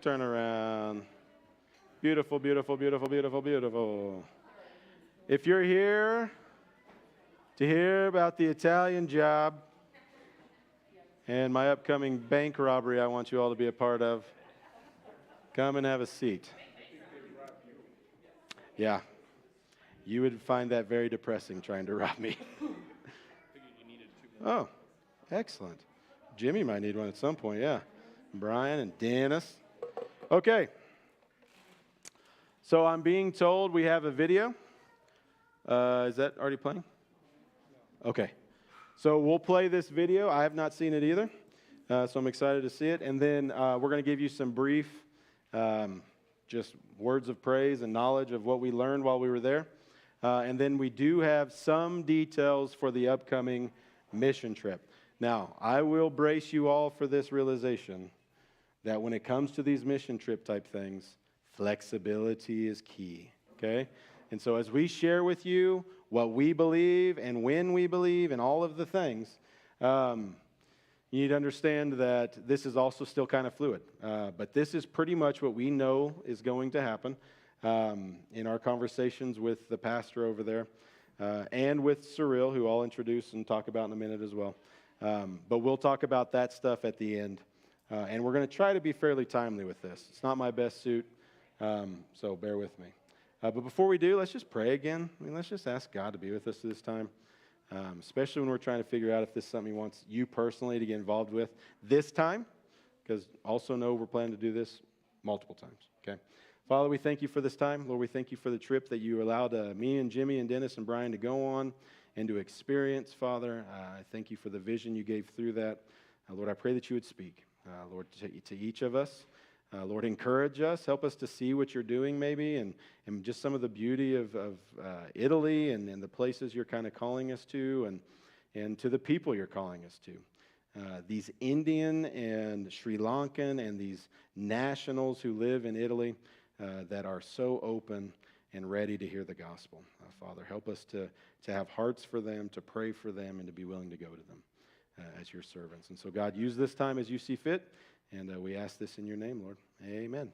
turn around. Beautiful, beautiful, beautiful, beautiful, beautiful. If you're here to hear about the Italian job and my upcoming bank robbery I want you all to be a part of, come and have a seat. Yeah, you would find that very depressing trying to rob me. Oh, excellent. Jimmy might need one at some point, yeah. Brian and Dennis. Okay. So I'm being told we have a video. Is that already playing? Okay. So we'll play this video. I have not seen it either, so I'm excited to see it. And then we're going to give you some brief just words of praise and knowledge of what we learned while we were there. And then we do have some details for the upcoming mission trip. Now, I will brace you all for this realization that when it comes to these mission trip type things, flexibility is key, okay? And so as we share with you what we believe and when we believe and all of the things, you need to understand that this is also still kind of fluid. But this is pretty much what we know is going to happen in our conversations with the pastor over there and with Cyril, who I'll introduce and talk about in a minute as well. But we'll talk about that stuff at the end. And we're going to try to be fairly timely with this. It's not my best suit, so bear with me. But before we do, let's just pray again. Let's just ask God to be with us this time, especially when we're trying to figure out if this is something He wants you personally to get involved with this time, because also know we're planning to do this multiple times, okay? Father, we thank you for this time. Lord, we thank you for the trip that you allowed me and Jimmy and Dennis and Brian to go on and to experience, Father. I thank you for the vision you gave through that. Lord, I pray that you would speak, Lord, to each of us. Lord, encourage us. Help us to see what you're doing maybe and just some of the beauty of Italy and the places you're kind of calling us to and to the people you're calling us to. These Indian and Sri Lankan and these nationals who live in Italy that are so open and ready to hear the gospel. Father, help us to have hearts for them, to pray for them, and to be willing to go to them as your servants. And so, God, use this time as you see fit, and we ask this in your name, Lord. Amen.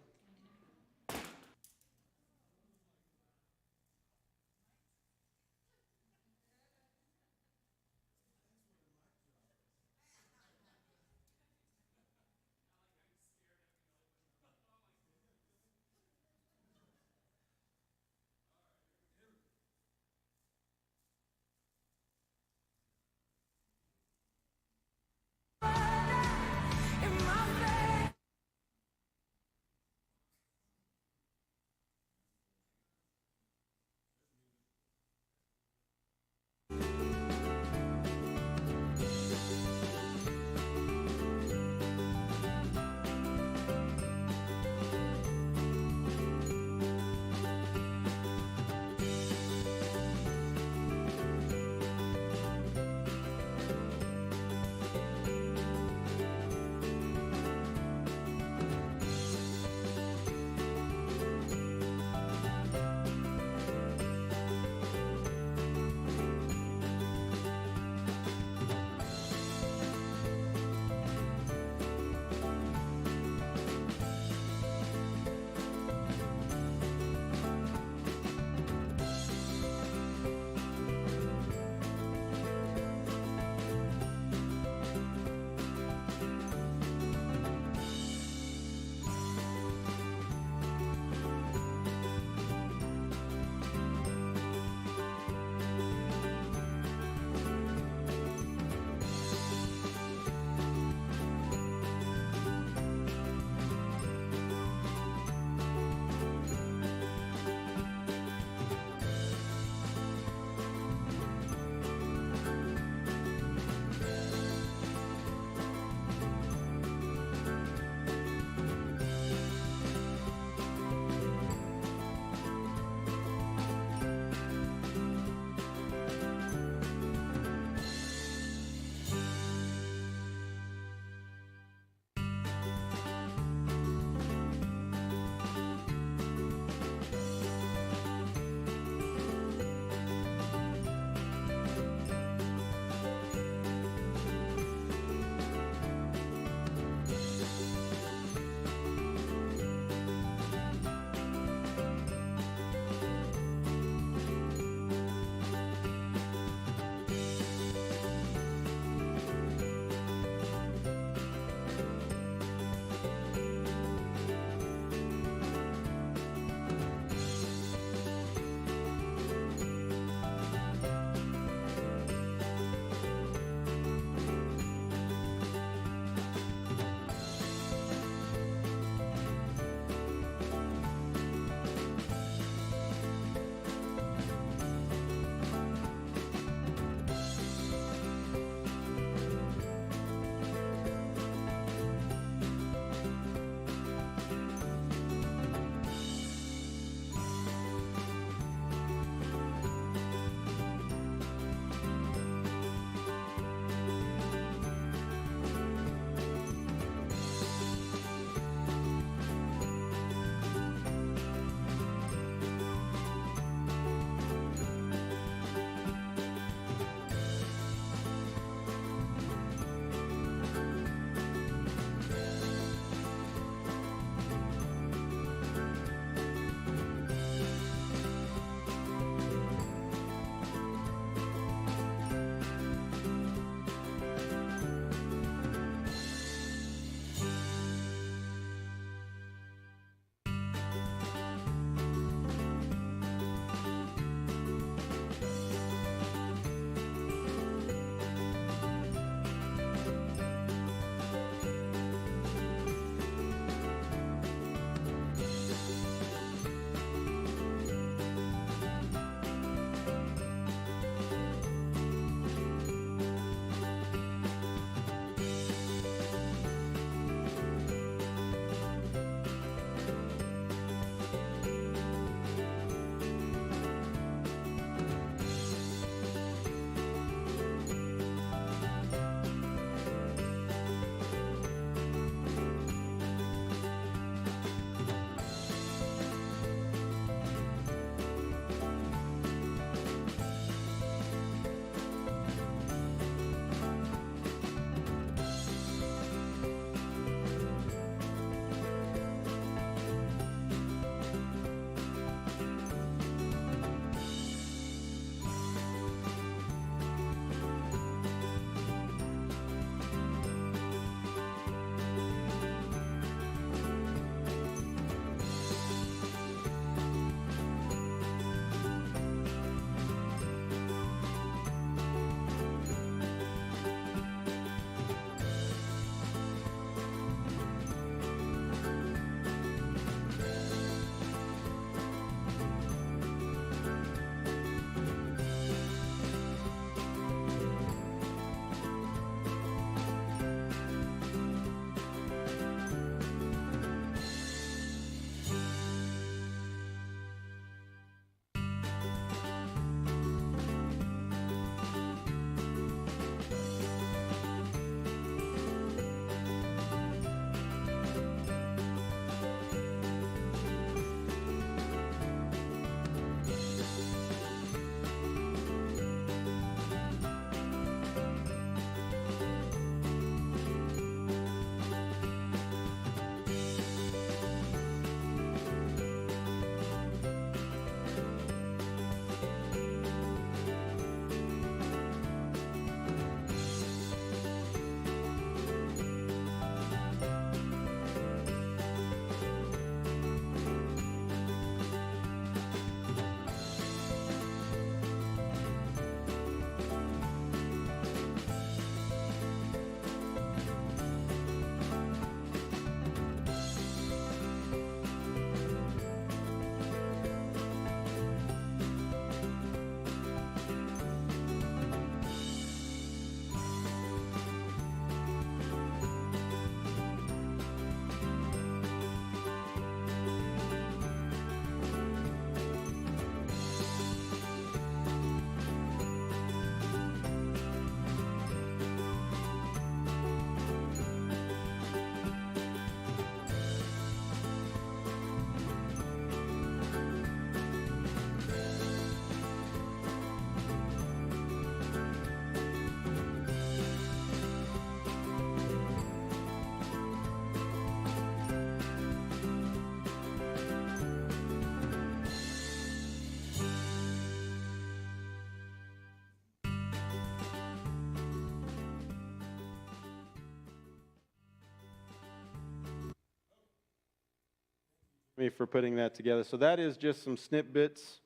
me for putting that together. So that is just some snippets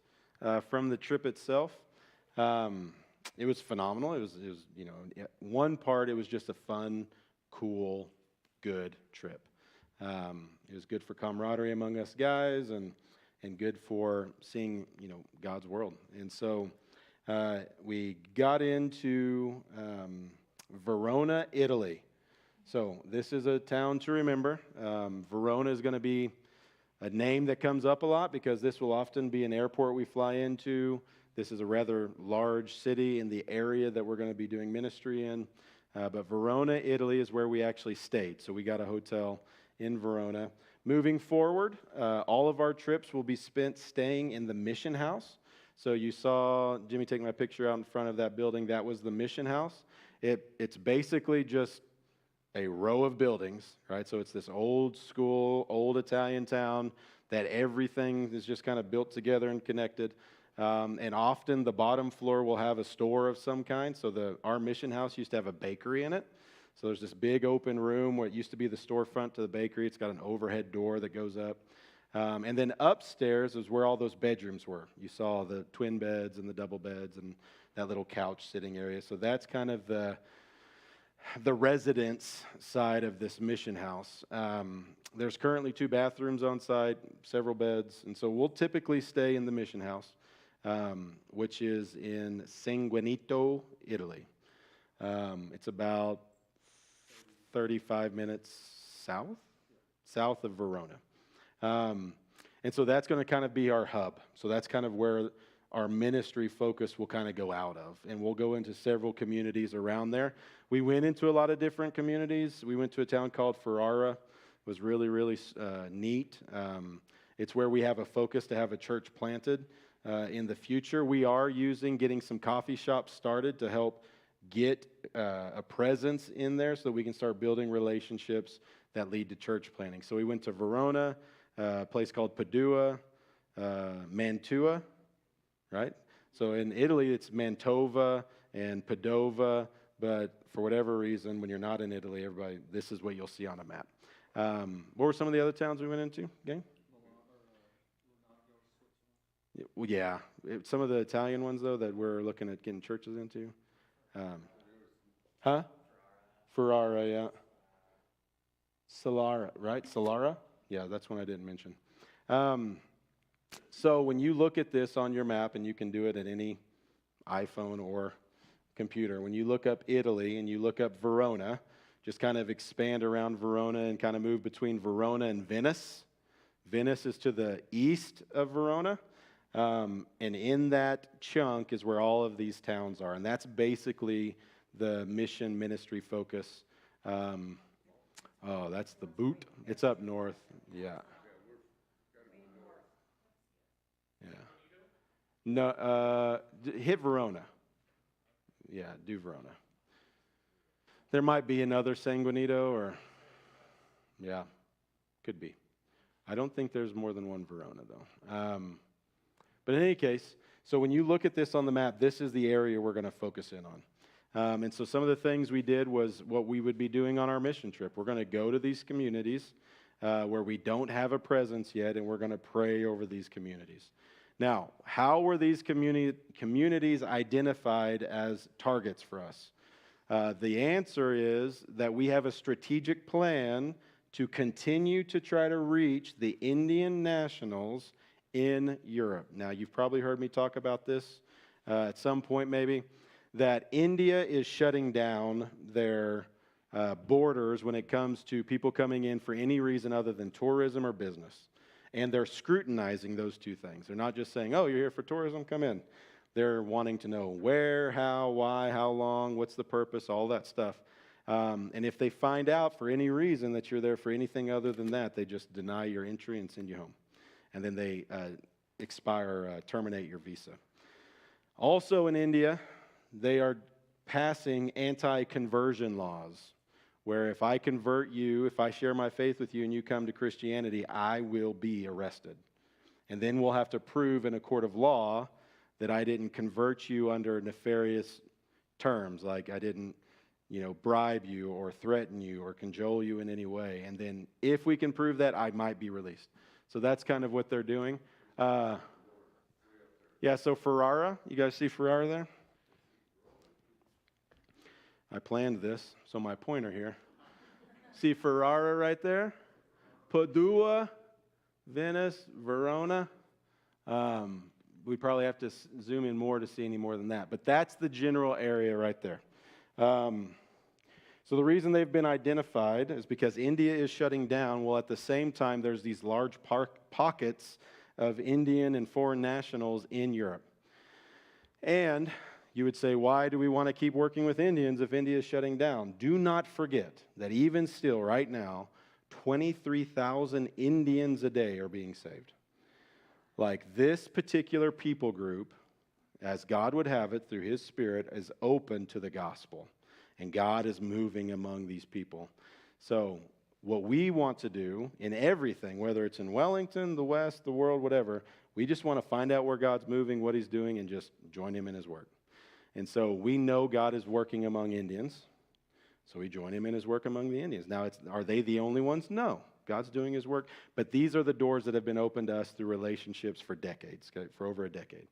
from the trip itself. It was phenomenal. It was one part, it was just a fun, cool, good trip. It was good for camaraderie among us guys and good for seeing, God's world. And so we got into Verona, Italy. So this is a town to remember. Verona is going to be a name that comes up a lot because this will often be an airport we fly into. This is a rather large city in the area that we're going to be doing ministry in. But Verona, Italy is where we actually stayed. So we got a hotel in Verona. Moving forward, all of our trips will be spent staying in the mission house. So you saw Jimmy take my picture out in front of that building. That was the mission house. It's basically just a row of buildings, right? So it's this old school, old Italian town that everything is just kind of built together and connected. And often the bottom floor will have a store of some kind. So our mission house used to have a bakery in it. So there's this big open room where it used to be the storefront to the bakery. It's got an overhead door that goes up. And then upstairs is where all those bedrooms were. You saw the twin beds and the double beds and that little couch sitting area. So that's kind of the residence side of this mission house. There's currently 2 bathrooms on site, several beds. And so we'll typically stay in the mission house, which is in Sanguinito, Italy. It's about 35 minutes south of Verona. And so that's going to kind of be our hub. So that's kind of where our ministry focus will kind of go out of. And we'll go into several communities around there. We went into a lot of different communities. We went to a town called Ferrara. It was really, really neat. It's where we have a focus to have a church planted in the future. We are getting some coffee shops started to help get a presence in there so that we can start building relationships that lead to church planting. So we went to Verona, a place called Padua, Mantua, right? So in Italy, it's Mantova and Padova, but for whatever reason, when you're not in Italy, this is what you'll see on a map. What were some of the other towns we went into, gang? Yeah, some of the Italian ones, though, that we're looking at getting churches into. Ferrara, yeah. Solara, right? Solara? Yeah, that's one I didn't mention. So when you look at this on your map, and you can do it at any iPhone or computer, when you look up Italy and you look up Verona, just kind of expand around Verona and kind of move between Verona and Venice. Venice is to the east of Verona. And in that chunk is where all of these towns are. And that's basically the mission ministry focus. That's the boot. It's up north. Yeah. Yeah. No, hit Verona. Yeah, do Verona. There might be another Sanguinito yeah, could be. I don't think there's more than one Verona, though. But in any case, so when you look at this on the map, this is the area we're going to focus in on. And so some of the things we did was what we would be doing on our mission trip. We're going to go to these communities where we don't have a presence yet, and we're going to pray over these communities. Now, how were these communities identified as targets for us? The answer is that we have a strategic plan to continue to try to reach the Indian nationals in Europe. Now, you've probably heard me talk about this at some point maybe, that India is shutting down their borders when it comes to people coming in for any reason other than tourism or business. And they're scrutinizing those two things. They're not just saying, oh, you're here for tourism, come in. They're wanting to know where, how, why, how long, what's the purpose, all that stuff. And if they find out for any reason that you're there for anything other than that, they just deny your entry and send you home. And then they terminate your visa. Also in India, they are passing anti-conversion laws, where if I convert you, if I share my faith with you and you come to Christianity, I will be arrested. And then we'll have to prove in a court of law that I didn't convert you under nefarious terms, like I didn't, bribe you or threaten you or cajole you in any way. And then if we can prove that, I might be released. So that's kind of what they're doing. Yeah, so Ferrara, you guys see Ferrara there? I planned this, so my pointer here. See Ferrara right there? Padua, Venice, Verona. We probably have to zoom in more to see any more than that. But that's the general area right there. So the reason they've been identified is because India is shutting down, while at the same time there's these large pockets of Indian and foreign nationals in Europe. And you would say, why do we want to keep working with Indians if India is shutting down? Do not forget that even still, right now, 23,000 Indians a day are being saved. Like, this particular people group, as God would have it through His Spirit, is open to the gospel. And God is moving among these people. So what we want to do in everything, whether it's in Wellington, the West, the world, whatever, we just want to find out where God's moving, what He's doing, and just join Him in His work. And so we know God is working among Indians, so we join Him in His work among the Indians. Now, are they the only ones? No. God's doing His work, but these are the doors that have been opened to us through relationships for decades, for over a decade.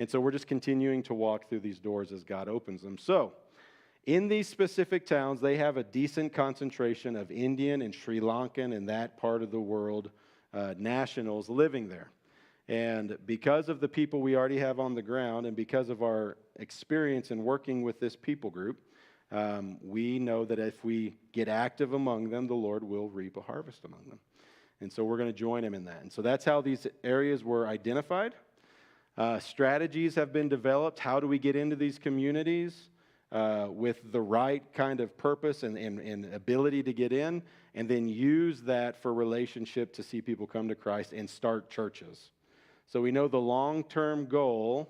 And so we're just continuing to walk through these doors as God opens them. So in these specific towns, they have a decent concentration of Indian and Sri Lankan and that part of the world nationals living there. And because of the people we already have on the ground and because of our experience in working with this people group, we know that if we get active among them, the Lord will reap a harvest among them. And so we're going to join Him in that. And so that's how these areas were identified. Strategies have been developed. How do we get into these communities with the right kind of purpose and ability to get in, and then use that for relationship to see people come to Christ and start churches. So we know the long-term goal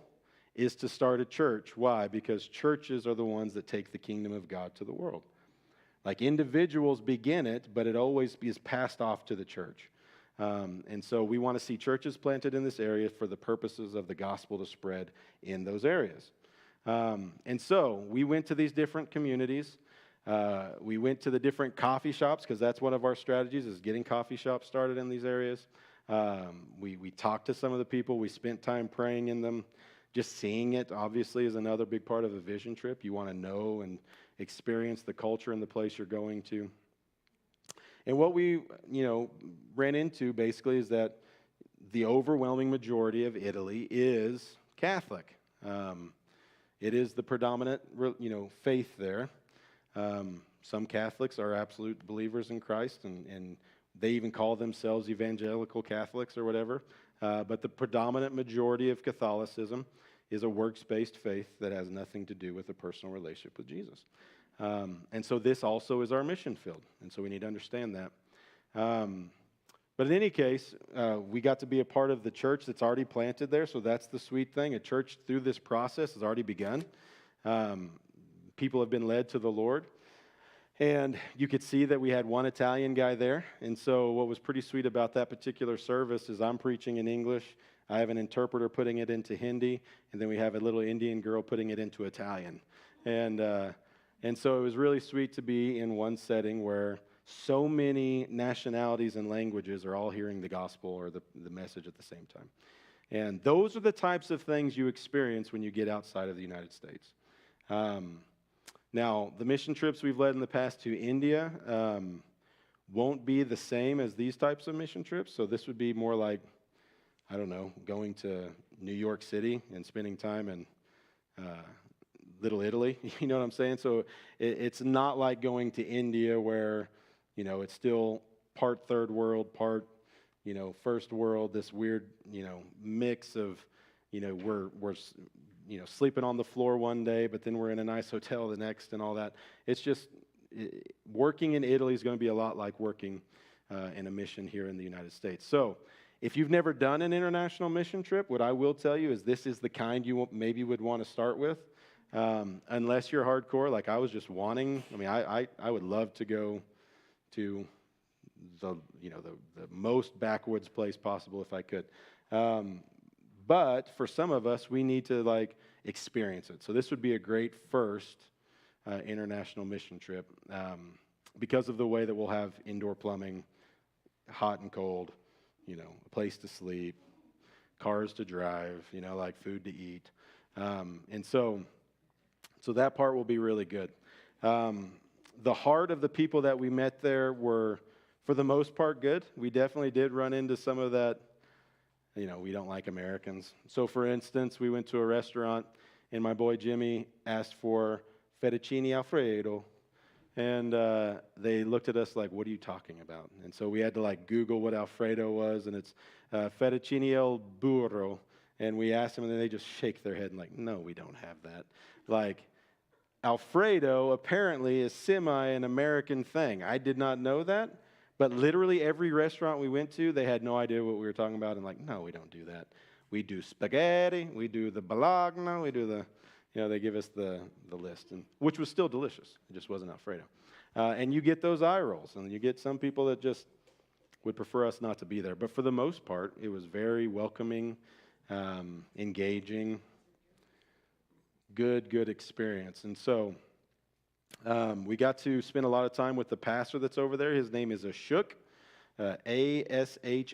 is to start a church. Why? Because churches are the ones that take the kingdom of God to the world. Like, individuals begin it, but it always is passed off to the church. And so we want to see churches planted in this area for the purposes of the gospel to spread in those areas. And so we went to these different communities. We went to the different coffee shops, because that's one of our strategies, is getting coffee shops started in these areas. We talked to some of the people. We spent time praying in them. Just seeing it, obviously, is another big part of a vision trip. You want to know and experience the culture and the place you're going to. And what we, ran into, basically, is that the overwhelming majority of Italy is Catholic. It is the predominant, faith there. Some Catholics are absolute believers in Christ, and they even call themselves evangelical Catholics or whatever. But the predominant majority of Catholicism is a works-based faith that has nothing to do with a personal relationship with Jesus. And so this also is our mission field, and so we need to understand that. But in any case, we got to be a part of the church that's already planted there, so that's the sweet thing. A church through this process has already begun. People have been led to the Lord. And you could see that we had one Italian guy there. And so what was pretty sweet about that particular service is I'm preaching in English. I have an interpreter putting it into Hindi. And then we have a little Indian girl putting it into Italian. And so it was really sweet to be in one setting where so many nationalities and languages are all hearing the gospel or the message at the same time. And those are the types of things you experience when you get outside of the United States. Now, the mission trips we've led in the past to India won't be the same as these types of mission trips. So this would be more like, I don't know, going to New York City and spending time in Little Italy. You know what I'm saying? So it's not like going to India where, it's still part third world, part, first world, this weird, mix of, we're sleeping on the floor one day, but then we're in a nice hotel the next and all that. It's just, working in Italy is going to be a lot like working in a mission here in the United States. So if you've never done an international mission trip, what I will tell you is this is the kind you maybe would want to start with. Unless you're hardcore, like I was just wanting, I would love to go to the most backwoods place possible if I could. But for some of us, we need to experience it. So this would be a great first international mission trip because of the way that we'll have indoor plumbing, hot and cold, a place to sleep, cars to drive, like food to eat. And so that part will be really good. The heart of the people that we met there were, for the most part, good. We definitely did run into some of that, we don't like Americans. So, for instance, we went to a restaurant, and my boy Jimmy asked for fettuccine Alfredo. And they looked at us like, what are you talking about? And so we had to Google what Alfredo was, and it's fettuccine al burro. And we asked them, and then they just shake their head and no, we don't have that. Alfredo apparently is an American thing. I did not know that, but literally every restaurant we went to, they had no idea what we were talking about, and no, we don't do that. We do spaghetti, we do the bologna, we do the... they give us the list, which was still delicious. It just wasn't Alfredo. And you get those eye rolls, and you get some people that just would prefer us not to be there. But for the most part, it was very welcoming, engaging, good experience. And so we got to spend a lot of time with the pastor that's over there. His name is Ashok, Ashok,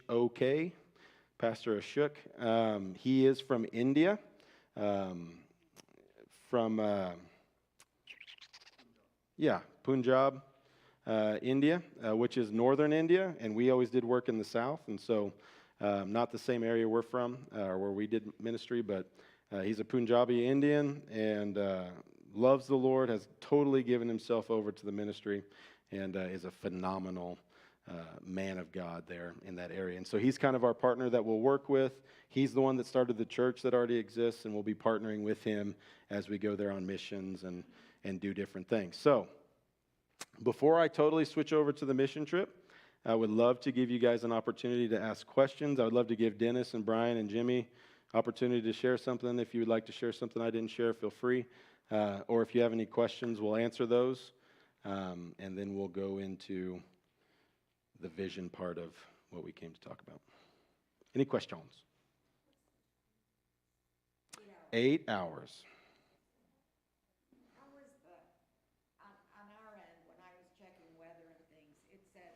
Pastor Ashok. He is from India. Punjab, India, which is northern India, and we always did work in the south, and so not the same area we're from, or where we did ministry, but he's a Punjabi Indian, and loves the Lord, has totally given himself over to the ministry, and is a phenomenal man of God there in that area. And so he's kind of our partner that we'll work with. He's the one that started the church that already exists, and we'll be partnering with him as we go there on missions and do different things. So before I totally switch over to the mission trip, I would love to give you guys an opportunity to ask questions. I would love to give Dennis and Brian and Jimmy opportunity to share something. If you would like to share something I didn't share, feel free. Or if you have any questions, we'll answer those. And then we'll go into the vision part of what we came to talk about. Any questions? 8 hours. How was on our end, when I was checking weather and things, it said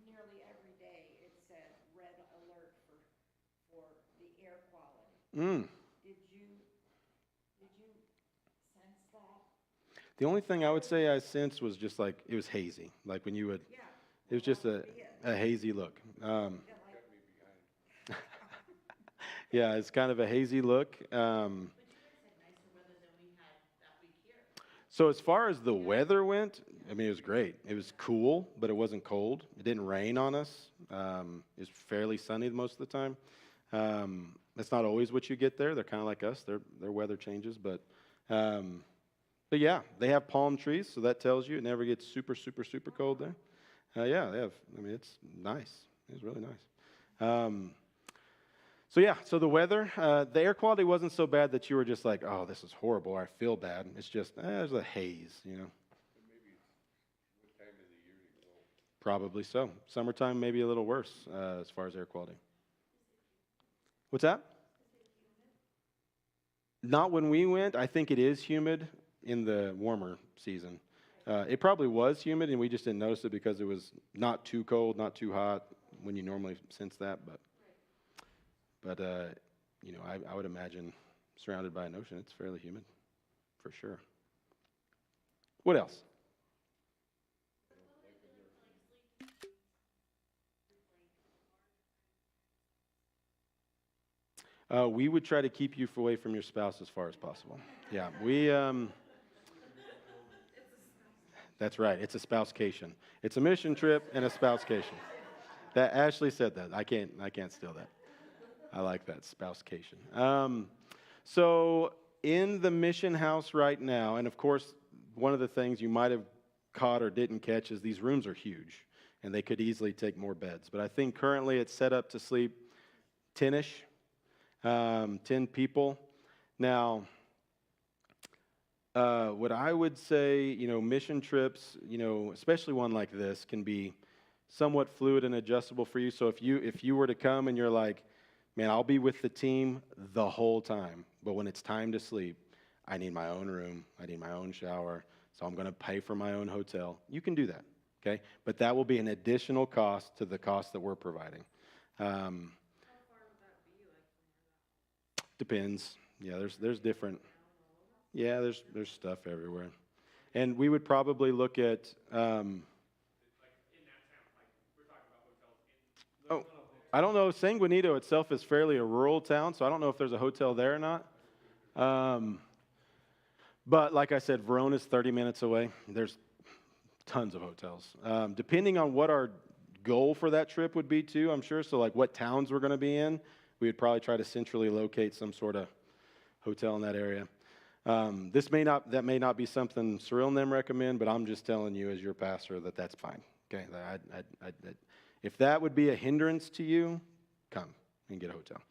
nearly every day it said red alert for the air quality. Did you sense that? The only thing I would say I sensed was just it was hazy. When you would, it was just a hazy look. Yeah, it's kind of a hazy look. So as far as the weather went, I mean, it was great. It was cool, but it wasn't cold. It didn't rain on us. It was fairly sunny most of the time. That's not always what you get there. They're kind of like us. Their weather changes, but yeah, they have palm trees, so that tells you it never gets super, super, super cold there. Yeah, they have. I mean, it's nice. It's really nice. So the weather, the air quality wasn't so bad that you were just like, oh, this is horrible, I feel bad. It's just, there's a haze, Maybe what time of the year you go? Probably so. Summertime, maybe a little worse as far as air quality. What's that? Not when we went. I think it is humid in the warmer season. It probably was humid, and we just didn't notice it because it was not too cold, not too hot when you normally sense that, but I would imagine surrounded by an ocean, it's fairly humid, for sure. What else? We would try to keep you away from your spouse as far as possible. Yeah, that's right, it's a spousecation. It's a mission trip and a spousecation. That Ashley said that. I can't steal that. I like that, spousecation. So in the mission house right now, and of course, one of the things you might have caught or didn't catch is these rooms are huge, and they could easily take more beds. But I think currently it's set up to sleep 10-ish, 10 people. Now, what I would say, mission trips, especially one like this, can be somewhat fluid and adjustable for you. So if you were to come and you're like, man, I'll be with the team the whole time, but when it's time to sleep, I need my own room, I need my own shower, so I'm going to pay for my own hotel. You can do that, okay? But that will be an additional cost to the cost that we're providing. Um, Depends. Yeah, there's different. Yeah, there's stuff everywhere, and we would probably look at. Oh, I don't know. San Juanito itself is fairly a rural town, so I don't know if there's a hotel there or not. Um, but like I said, Verona's 30 minutes away. There's tons of hotels. Depending on what our goal for that trip would be, too, I'm sure. So, like what towns we're going to be in, we would probably try to centrally locate some sort of hotel in that area. That may not be something Cyril and them recommend, but I'm just telling you as your pastor that that's fine. Okay, if that would be a hindrance to you, come and get a hotel.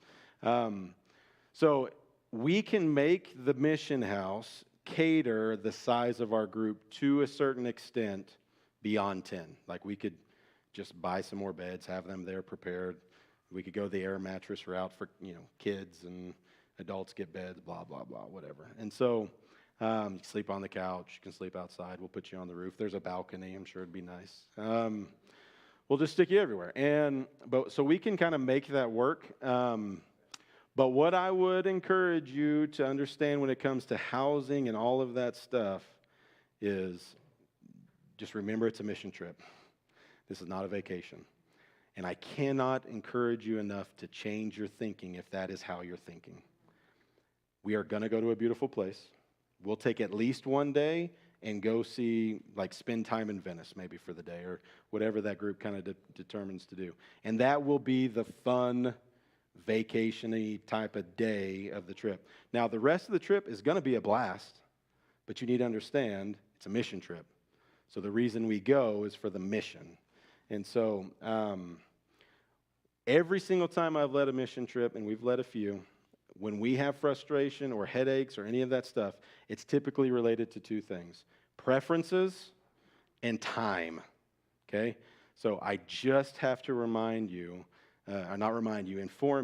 So we can make the mission house cater the size of our group to a certain extent beyond 10. Like we could just buy some more beds, have them there prepared. We could go the air mattress route for, kids and adults get beds, blah, blah, blah, whatever. And so you can sleep on the couch, you can sleep outside, we'll put you on the roof. There's a balcony, I'm sure it'd be nice. We'll just stick you everywhere. So we can kind of make that work. But what I would encourage you to understand when it comes to housing and all of that stuff is just remember it's a mission trip. This is not a vacation. And I cannot encourage you enough to change your thinking if that is how you're thinking. We are going to go to a beautiful place. We'll take at least one day and go spend time in Venice maybe for the day or whatever that group kind of determines to do. And that will be the fun, vacation-y type of day of the trip. Now, the rest of the trip is going to be a blast, but you need to understand it's a mission trip. So the reason we go is for the mission. And so every single time I've led a mission trip, and we've led a few, when we have frustration or headaches or any of that stuff, it's typically related to two things: preferences and time, okay? So I just have to inform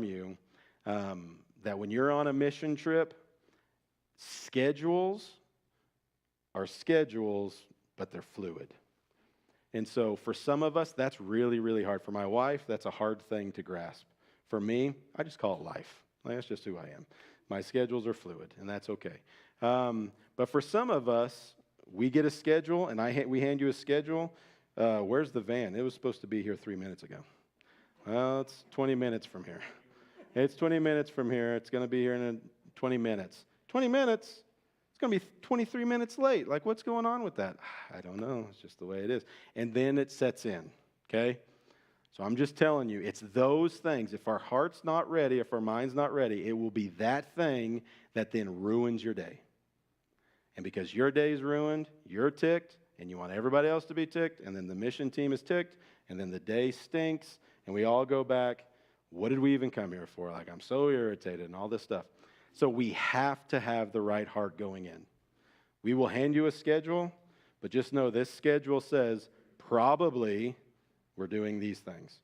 you that when you're on a mission trip, schedules are schedules, but they're fluid. And so for some of us, that's really, really hard. For my wife, that's a hard thing to grasp. For me, I just call it life. That's just who I am. My schedules are fluid, and that's okay. But for some of us, we get a schedule, and we hand you a schedule. Where's the van? It was supposed to be here 3 minutes ago. Well, it's 20 minutes from here. It's 20 minutes from here. It's going to be here in 20 minutes. 20 minutes? It's going to be 23 minutes late. Like, what's going on with that? I don't know. It's just the way it is. And then it sets in, okay? So I'm just telling you, it's those things. If our heart's not ready, if our mind's not ready, it will be that thing that then ruins your day. And because your day's ruined, you're ticked, and you want everybody else to be ticked, and then the mission team is ticked, and then the day stinks, and we all go back, what did we even come here for? Like, I'm so irritated and all this stuff. So we have to have the right heart going in. We will hand you a schedule, but just know this schedule says probably we're doing these things.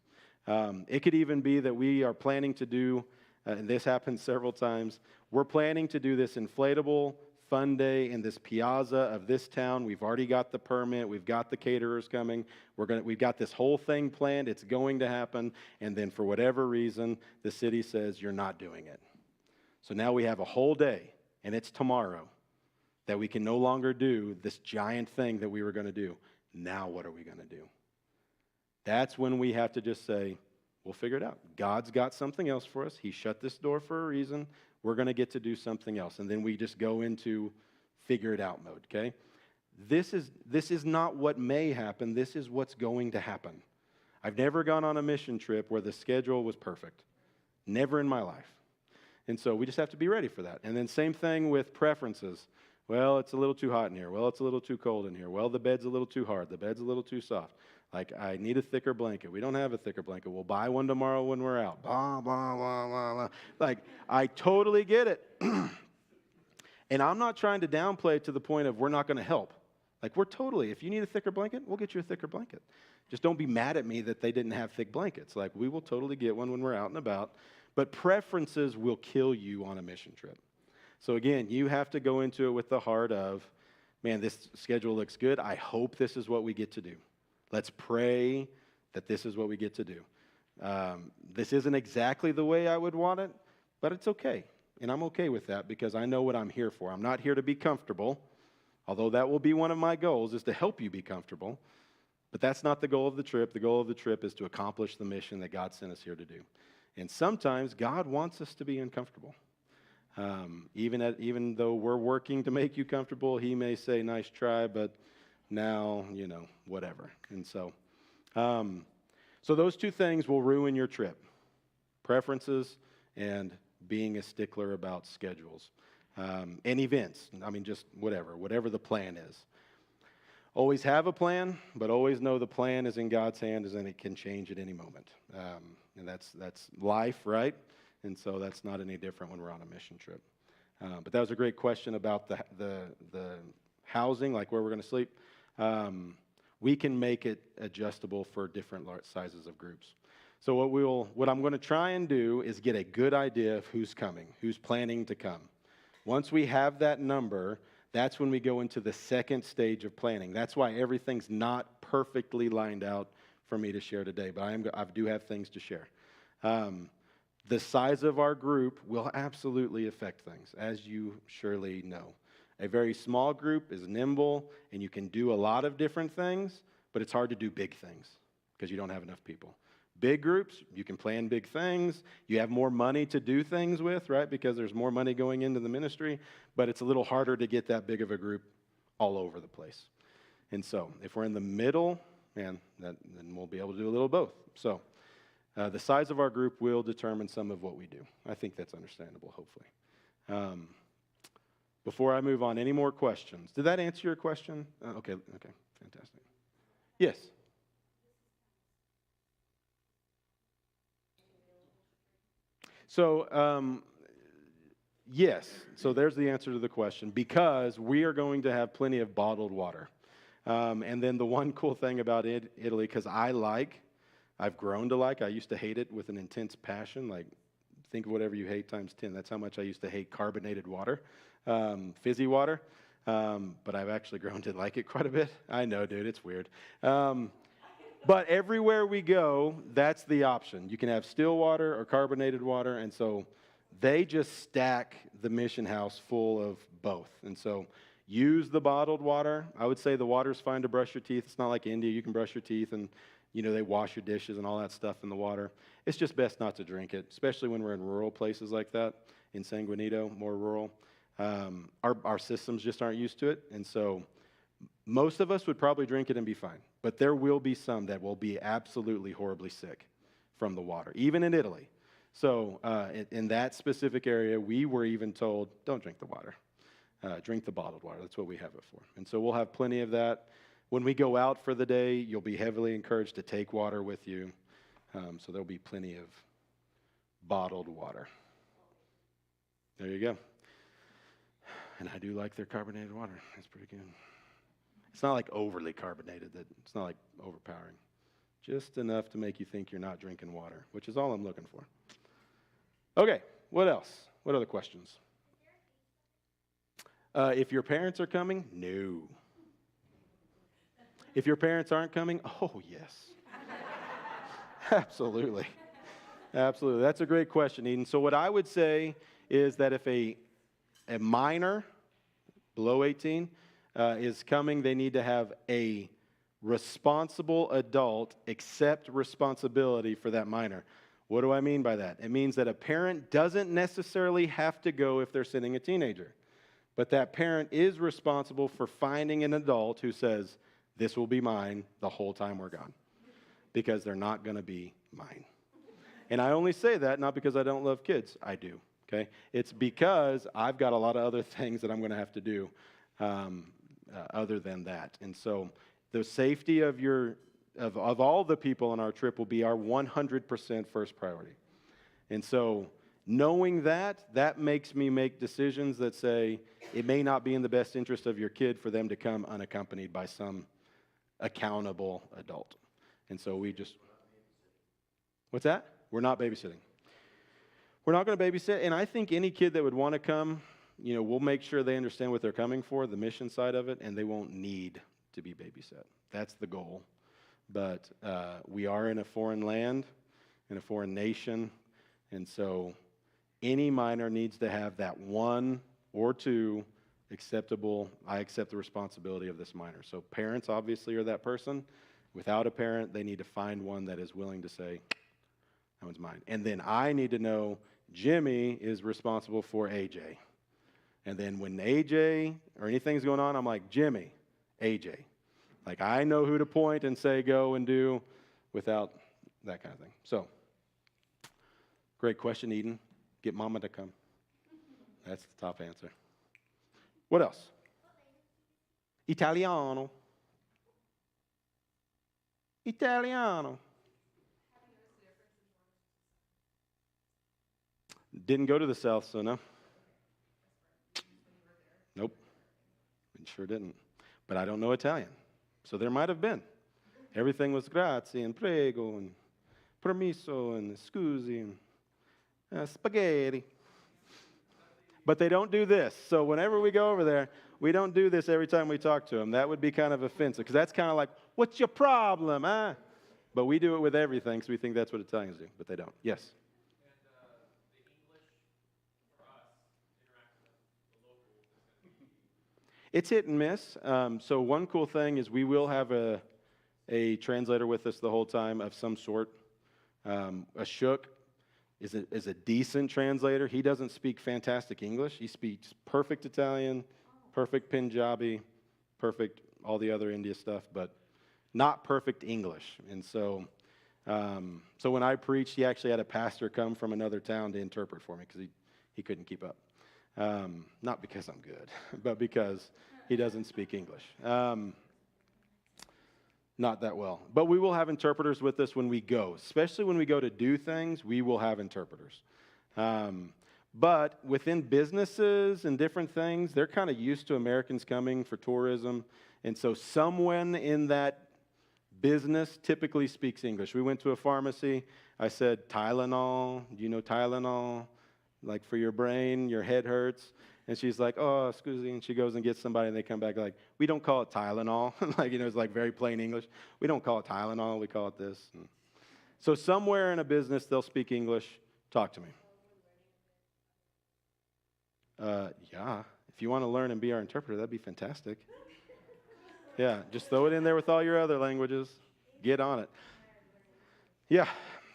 It could even be that we are planning to do, and this happens several times, we're planning to do this inflatable fun day in this piazza of this town. We've already got the permit. We've got the caterers coming. We've got this whole thing planned. It's going to happen. And then for whatever reason, the city says you're not doing it. So now we have a whole day, and it's tomorrow, that we can no longer do this giant thing that we were going to do. Now what are we going to do? That's when we have to just say, we'll figure it out. God's got something else for us. He shut this door for a reason. We're going to get to do something else. And then we just go into figure it out mode, okay? This is not what may happen. This is what's going to happen. I've never gone on a mission trip where the schedule was perfect. Never in my life. And so we just have to be ready for that. And then same thing with preferences. Well, it's a little too hot in here. Well, it's a little too cold in here. Well, the bed's a little too hard. The bed's a little too soft. Like, I need a thicker blanket. We don't have a thicker blanket. We'll buy one tomorrow when we're out. Blah, blah, blah, blah, blah. Like, I totally get it. And I'm not trying to downplay it to the point of we're not going to help. Like, if you need a thicker blanket, we'll get you a thicker blanket. Just don't be mad at me that they didn't have thick blankets. Like, we will totally get one when we're out and about. But preferences will kill you on a mission trip. So again, you have to go into it with the heart of, man, this schedule looks good. I hope this is what we get to do. Let's pray that this is what we get to do. This isn't exactly the way I would want it, but it's okay. And I'm okay with that because I know what I'm here for. I'm not here to be comfortable, although that will be one of my goals, is to help you be comfortable. But that's not the goal of the trip. The goal of the trip is to accomplish the mission that God sent us here to do. And sometimes God wants us to be uncomfortable. Even though we're working to make you comfortable, he may say, nice try, but now, whatever. And so those two things will ruin your trip: preferences and being a stickler about schedules and events. Just whatever the plan is. Always have a plan, but always know the plan is in God's hands and it can change at any moment. And that's life, right? And so that's not any different when we're on a mission trip. But that was a great question about the housing, like where we're going to sleep. We can make it adjustable for different sizes of groups. So what I'm going to try and do is get a good idea of who's coming, who's planning to come. Once we have that number, that's when we go into the second stage of planning. That's why everything's not perfectly lined out for me to share today, but I do have things to share. The size of our group will absolutely affect things, as you surely know. A very small group is nimble, and you can do a lot of different things, but it's hard to do big things because you don't have enough people. Big groups, you can plan big things. You have more money to do things with, right? Because there's more money going into the ministry, but it's a little harder to get that big of a group all over the place. And so if we're in the middle, then we'll be able to do a little of both. So the size of our group will determine some of what we do. I think that's understandable, hopefully. Before I move on, any more questions? Did that answer your question? Okay, fantastic. Yes. So, yes. So there's the answer to the question. Because we are going to have plenty of bottled water. And then the one cool thing about Italy, because I've grown to like, I used to hate it with an intense passion. Like, think of whatever you hate times 10. That's how much I used to hate carbonated water, fizzy water. But I've actually grown to like it quite a bit. I know, dude, it's weird. But everywhere we go, that's the option. You can have still water or carbonated water, and so they just stack the mission house full of both. And so use the bottled water. I would say the water's fine to brush your teeth. It's not like India. You can brush your teeth, and they wash your dishes and all that stuff in the water. It's just best not to drink it, especially when we're in rural places like that, in San Benito, more rural. Our systems just aren't used to it, and so most of us would probably drink it and be fine. But there will be some that will be absolutely horribly sick from the water, even in Italy. So in that specific area, we were even told, don't drink the water. Drink the bottled water. That's what we have it for. And so we'll have plenty of that. When we go out for the day, you'll be heavily encouraged to take water with you. So there'll be plenty of bottled water. There you go. And I do like their carbonated water. It's pretty good. It's not like overly carbonated. It's not like overpowering. Just enough to make you think you're not drinking water, which is all I'm looking for. Okay, what else? What other questions? If your parents are coming, no. If your parents aren't coming, oh, yes. Absolutely. Absolutely. That's a great question, Eden. So what I would say is that if a minor below 18 is coming, they need to have a responsible adult accept responsibility for that minor. What do I mean by that? It means that a parent doesn't necessarily have to go if they're sending a teenager, but that parent is responsible for finding an adult who says, this will be mine the whole time we're gone, because they're not going to be mine. And I only say that not because I don't love kids. I do, okay? It's because I've got a lot of other things that I'm going to have to do other than that. And so the safety of all the people on our trip will be our 100% first priority. And so knowing that makes me make decisions that say it may not be in the best interest of your kid for them to come unaccompanied by some accountable adult. And so we just... What's that? We're not babysitting. We're not going to babysit, and I think any kid that would want to come, we'll make sure they understand what they're coming for, the mission side of it, and they won't need to be babysat. That's the goal. But we are in a foreign land, in a foreign nation. And so any minor needs to have that one or two acceptable, I accept the responsibility of this minor. So parents obviously are that person. Without a parent, they need to find one that is willing to say, that one's mine. And then I need to know Jimmy is responsible for AJ. And then when AJ or anything's going on, I'm like, Jimmy, AJ. Like I know who to point and say go and do without that kind of thing. So, great question, Eden. Get mama to come. That's the top answer. What else? Italiano. Italiano. Didn't go to the South, so no. Nope. Sure didn't. But I don't know Italian. So there might have been. Everything was grazie and prego and permesso and scusi and spaghetti. But they don't do this. So whenever we go over there, we don't do this every time we talk to them. That would be kind of offensive because that's kind of like, what's your problem, huh? But we do it with everything because we think that's what Italians do, but they don't. Yes? And the English for us interacting with the locals is going to be... It's hit and miss. So one cool thing is we will have a translator with us the whole time of some sort. Ashok is a decent translator. He doesn't speak fantastic English. He speaks perfect Italian, perfect Punjabi, perfect all the other India stuff, but not perfect English. And so when I preached, he actually had a pastor come from another town to interpret for me because he couldn't keep up. Not because I'm good, but because he doesn't speak English. Not that well. But we will have interpreters with us when we go. Especially when we go to do things, we will have interpreters. But within businesses and different things, they're kind of used to Americans coming for tourism. And so someone in that business typically speaks English. We went to a pharmacy. I said, Tylenol. Do you know Tylenol? Like for your brain, your head hurts. And she's like, oh, excuse me. And she goes and gets somebody, and they come back like, we don't call it Tylenol. Like, it's like very plain English. We don't call it Tylenol. We call it this. And so somewhere in a business, they'll speak English. Talk to me. Yeah. If you want to learn and be our interpreter, that'd be fantastic. Yeah, just throw it in there with all your other languages. Get on it. Yeah.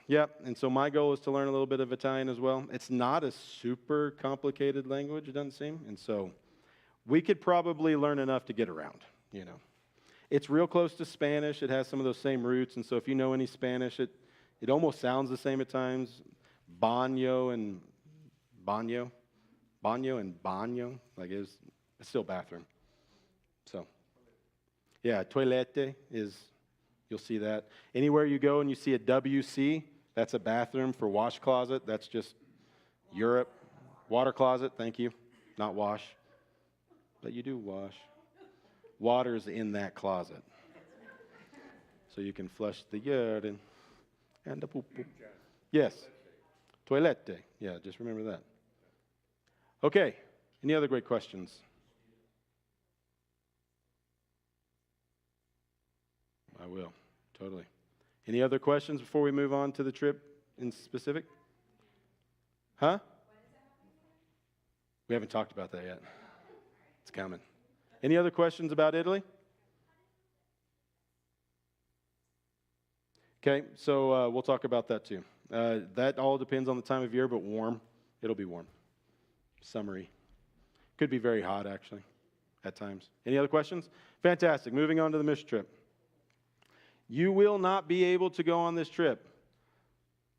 Yep, and so my goal is to learn a little bit of Italian as well. It's not a super complicated language, it doesn't seem, and so we could probably learn enough to get around, you know. It's real close to Spanish. It has some of those same roots, and so if you know any Spanish, it almost sounds the same at times. Baño and baño, like it's still bathroom. So, yeah, toilette is, you'll see that. Anywhere you go and you see a WC, that's a bathroom for wash closet. That's just Europe. Water closet, thank you. Not wash. But you do wash. Water's in that closet. So you can flush the urine and the poop. Yes. Toilette. Yeah, just remember that. Okay. Any other great questions? I will. Totally. Any other questions before we move on to the trip in specific? Huh? We haven't talked about that yet. It's coming. Any other questions about Italy? Okay, so we'll talk about that too. That all depends on the time of year, but warm. It'll be warm. Summery. Could be very hot, actually, at times. Any other questions? Fantastic. Moving on to the mission trip. You will not be able to go on this trip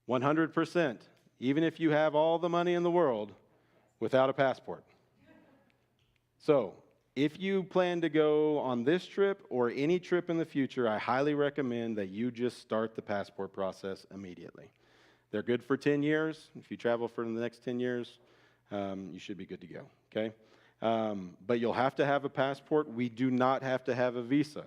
100%, even if you have all the money in the world, without a passport. So, if you plan to go on this trip or any trip in the future, I highly recommend that you just start the passport process immediately. They're good for 10 years. If you travel for the next 10 years, you should be good to go, okay? But you'll have to have a passport. We do not have to have a visa.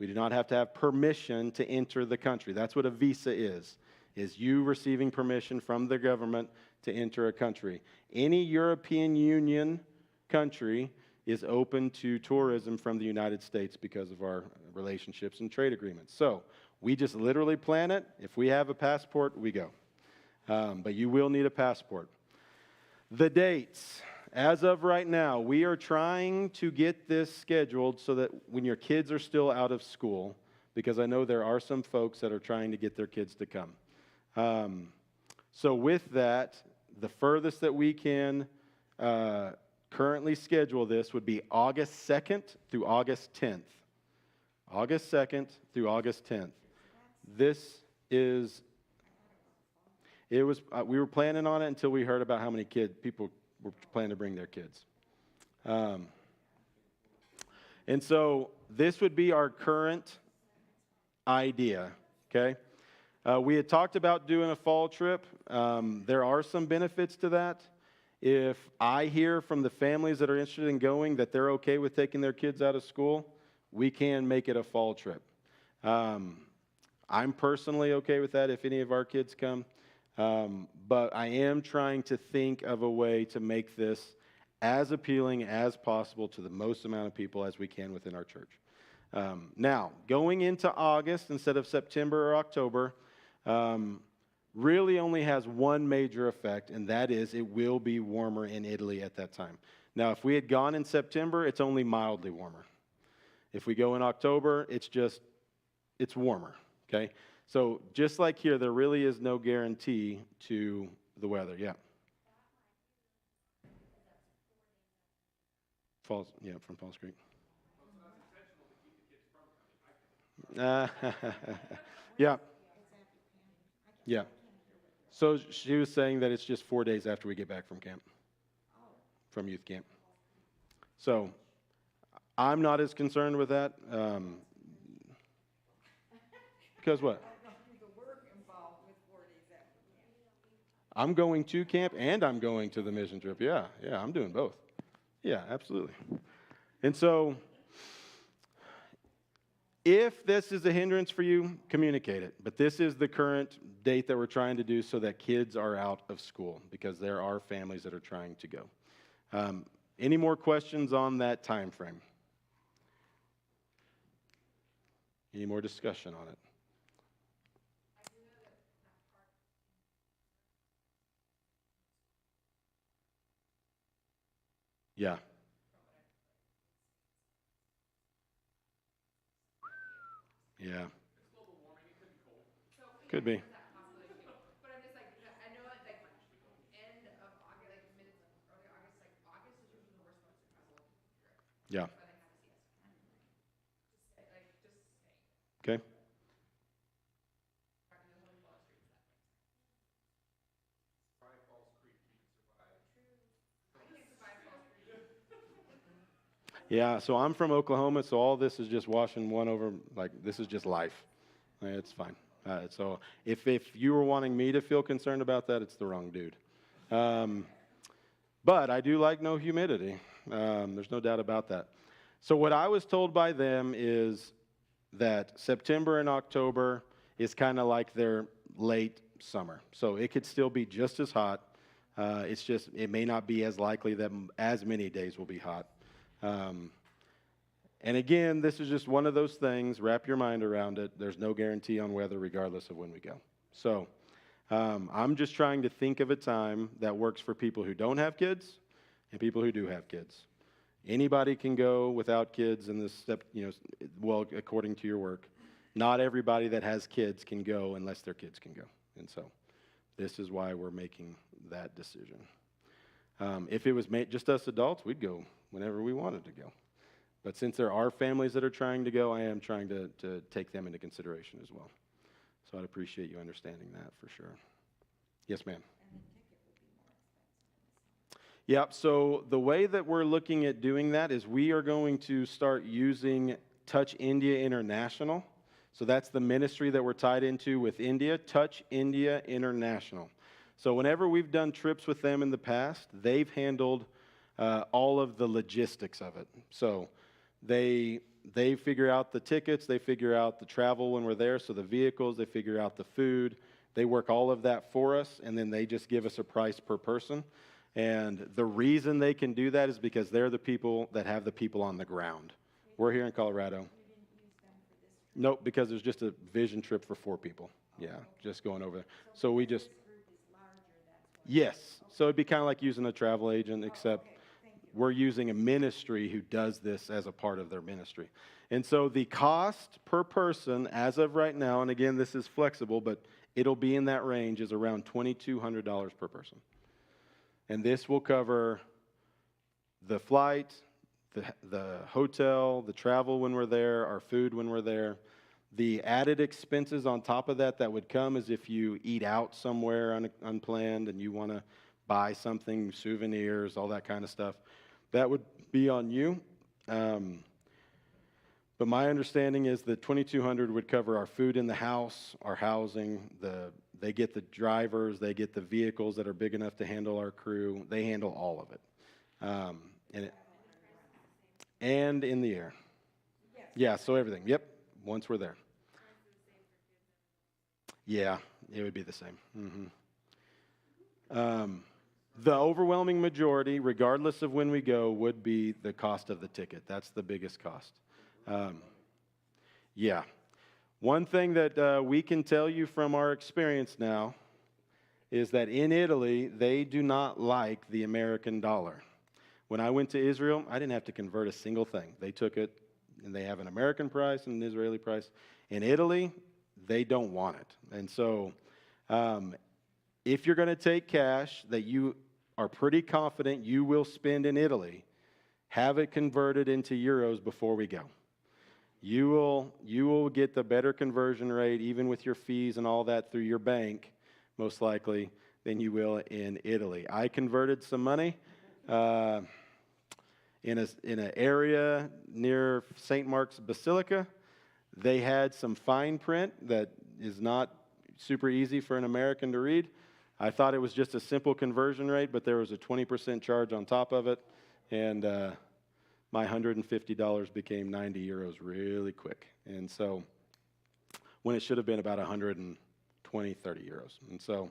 We do not have to have permission to enter the country. That's what a visa is you receiving permission from the government to enter a country. Any European Union country is open to tourism from the United States because of our relationships and trade agreements. So we just literally plan it. If we have a passport, we go. But you will need a passport. The dates. As of right now, we are trying to get this scheduled so that when your kids are still out of school, because I know there are some folks that are trying to get their kids to come. So with that, the furthest that we can currently schedule this would be August 2nd through August 10th. August 2nd through August 10th. We were planning on it until we heard about how many people were planning to bring their kids. And so this would be our current idea, okay? We had talked about doing a fall trip. There are some benefits to that. If I hear from the families that are interested in going that they're okay with taking their kids out of school, we can make it a fall trip. I'm personally okay with that if any of our kids come. But I am trying to think of a way to make this as appealing as possible to the most amount of people as we can within our church. Now, going into August instead of September or October really only has one major effect, and that is it will be warmer in Italy at that time. Now, if we had gone in September, it's only mildly warmer. If we go in October, it's warmer, okay? So just like here, there really is no guarantee to the weather. Yeah. From Falls Creek. Yeah. Yeah. So she was saying that it's just 4 days after we get back from camp, from youth camp. So I'm not as concerned with that. Because what? I'm going to camp and I'm going to the mission trip. Yeah, I'm doing both. Yeah, absolutely. And so if this is a hindrance for you, communicate it. But this is the current date that we're trying to do so that kids are out of school, because there are families that are trying to go. Any more questions on that time frame? Any more discussion on it? Yeah. Yeah. Could be. But I'm just like, I know it's like end of August, like mid, early August, like August is usually the worst month to travel to Europe. Yeah. So they have to see us. Just say. Okay. Talking to the Holy Wall Street that way. Survive Falls Creek, you can survive. I can't survive Falls Creek. Yeah, so I'm from Oklahoma, so all this is just washing one over, like, this is just life. It's fine. So if you were wanting me to feel concerned about that, it's the wrong dude. But I do like no humidity. There's no doubt about that. So what I was told by them is that September and October is kind of like their late summer. So it could still be just as hot. It's just, it may not be as likely that as many days will be hot. And again, this is just one of those things. Wrap your mind around it. There's no guarantee on weather regardless of when we go. So I'm just trying to think of a time that works for people who don't have kids and people who do have kids. Anybody can go without kids in this step, well, according to your work. Not everybody that has kids can go unless their kids can go. And so this is why we're making that decision. If it was just us adults, we'd go whenever we wanted to go. But since there are families that are trying to go, I am trying to take them into consideration as well. So I'd appreciate you understanding that for sure. Yes, ma'am. Yep, so the way that we're looking at doing that is we are going to start using Touch India International. So that's the ministry that we're tied into with India, Touch India International. So whenever we've done trips with them in the past, they've handled all of the logistics of it. So they figure out the tickets, they figure out the travel when we're there, so the vehicles, they figure out the food. They work all of that for us, and then they just give us a price per person. And the reason they can do that is because they're the people that have the people on the ground. We're here in Colorado. Nope, because there's just a vision trip for 4 people. Yeah, just going over there. So we just... Yes. So it'd be kind of like using a travel agent, except Okay, thank you. we're using a ministry who does this as a part of their ministry. And so the cost per person as of right now, and again, this is flexible, but it'll be in that range, is around $2,200 per person. And this will cover the flight, the hotel, the travel when we're there, our food when we're there. The added expenses on top of that that would come is if you eat out somewhere unplanned and you want to buy something, souvenirs, all that kind of stuff. That would be on you. But my understanding is that $2,200 would cover our food in the house, our housing. They get the drivers, they get the vehicles that are big enough to handle our crew. They handle all of it, and in the air. Yeah, so everything. Yep. Once we're there. Yeah, it would be the same. The overwhelming majority, regardless of when we go, would be the cost of the ticket. That's the biggest cost. Yeah. One thing that we can tell you from our experience now is that in Italy, they do not like the American dollar. When I went to Israel, I didn't have to convert a single thing. They took it, and they have an American price and an Israeli price. In Italy, they don't want it. And so if you're going to take cash that you are pretty confident you will spend in Italy, have it converted into euros before we go. You will get the better conversion rate, even with your fees and all that, through your bank, most likely, than you will in Italy. I converted some money in an area near St. Mark's Basilica. They had some fine print that is not super easy for an American to read. I thought it was just a simple conversion rate, but there was a 20% charge on top of it, and my $150 became 90 euros really quick. And so when it should have been about 120, 30 euros. And so,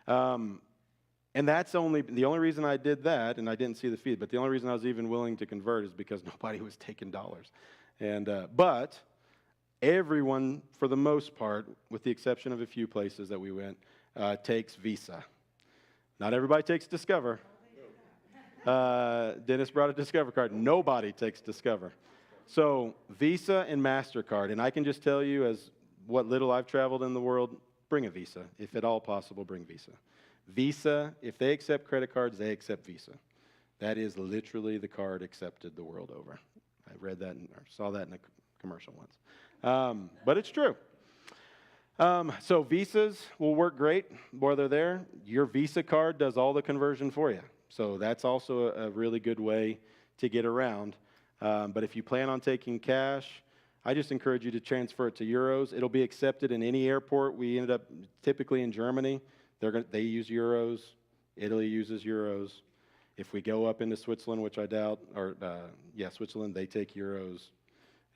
and that's the only reason I did that, and I didn't see the feed, but the only reason I was even willing to convert is because nobody was taking dollars. And, but everyone, for the most part, with the exception of a few places that we went, takes Visa. Not everybody takes Discover. Dennis brought a Discover card. Nobody takes Discover. So Visa and MasterCard, and I can just tell you, as what little I've traveled in the world, bring a Visa. If at all possible, bring Visa. Visa, if they accept credit cards, they accept Visa. That is literally the card accepted the world over. I read that or saw that in a commercial once. But it's true. So visas will work great while they're there. Your Visa card does all the conversion for you. So that's also a really good way to get around. But if you plan on taking cash, I just encourage you to transfer it to euros. It'll be accepted in any airport. We ended up typically in Germany. They use euros. Italy uses euros. If we go up into Switzerland, which I doubt, or Switzerland, they take euros.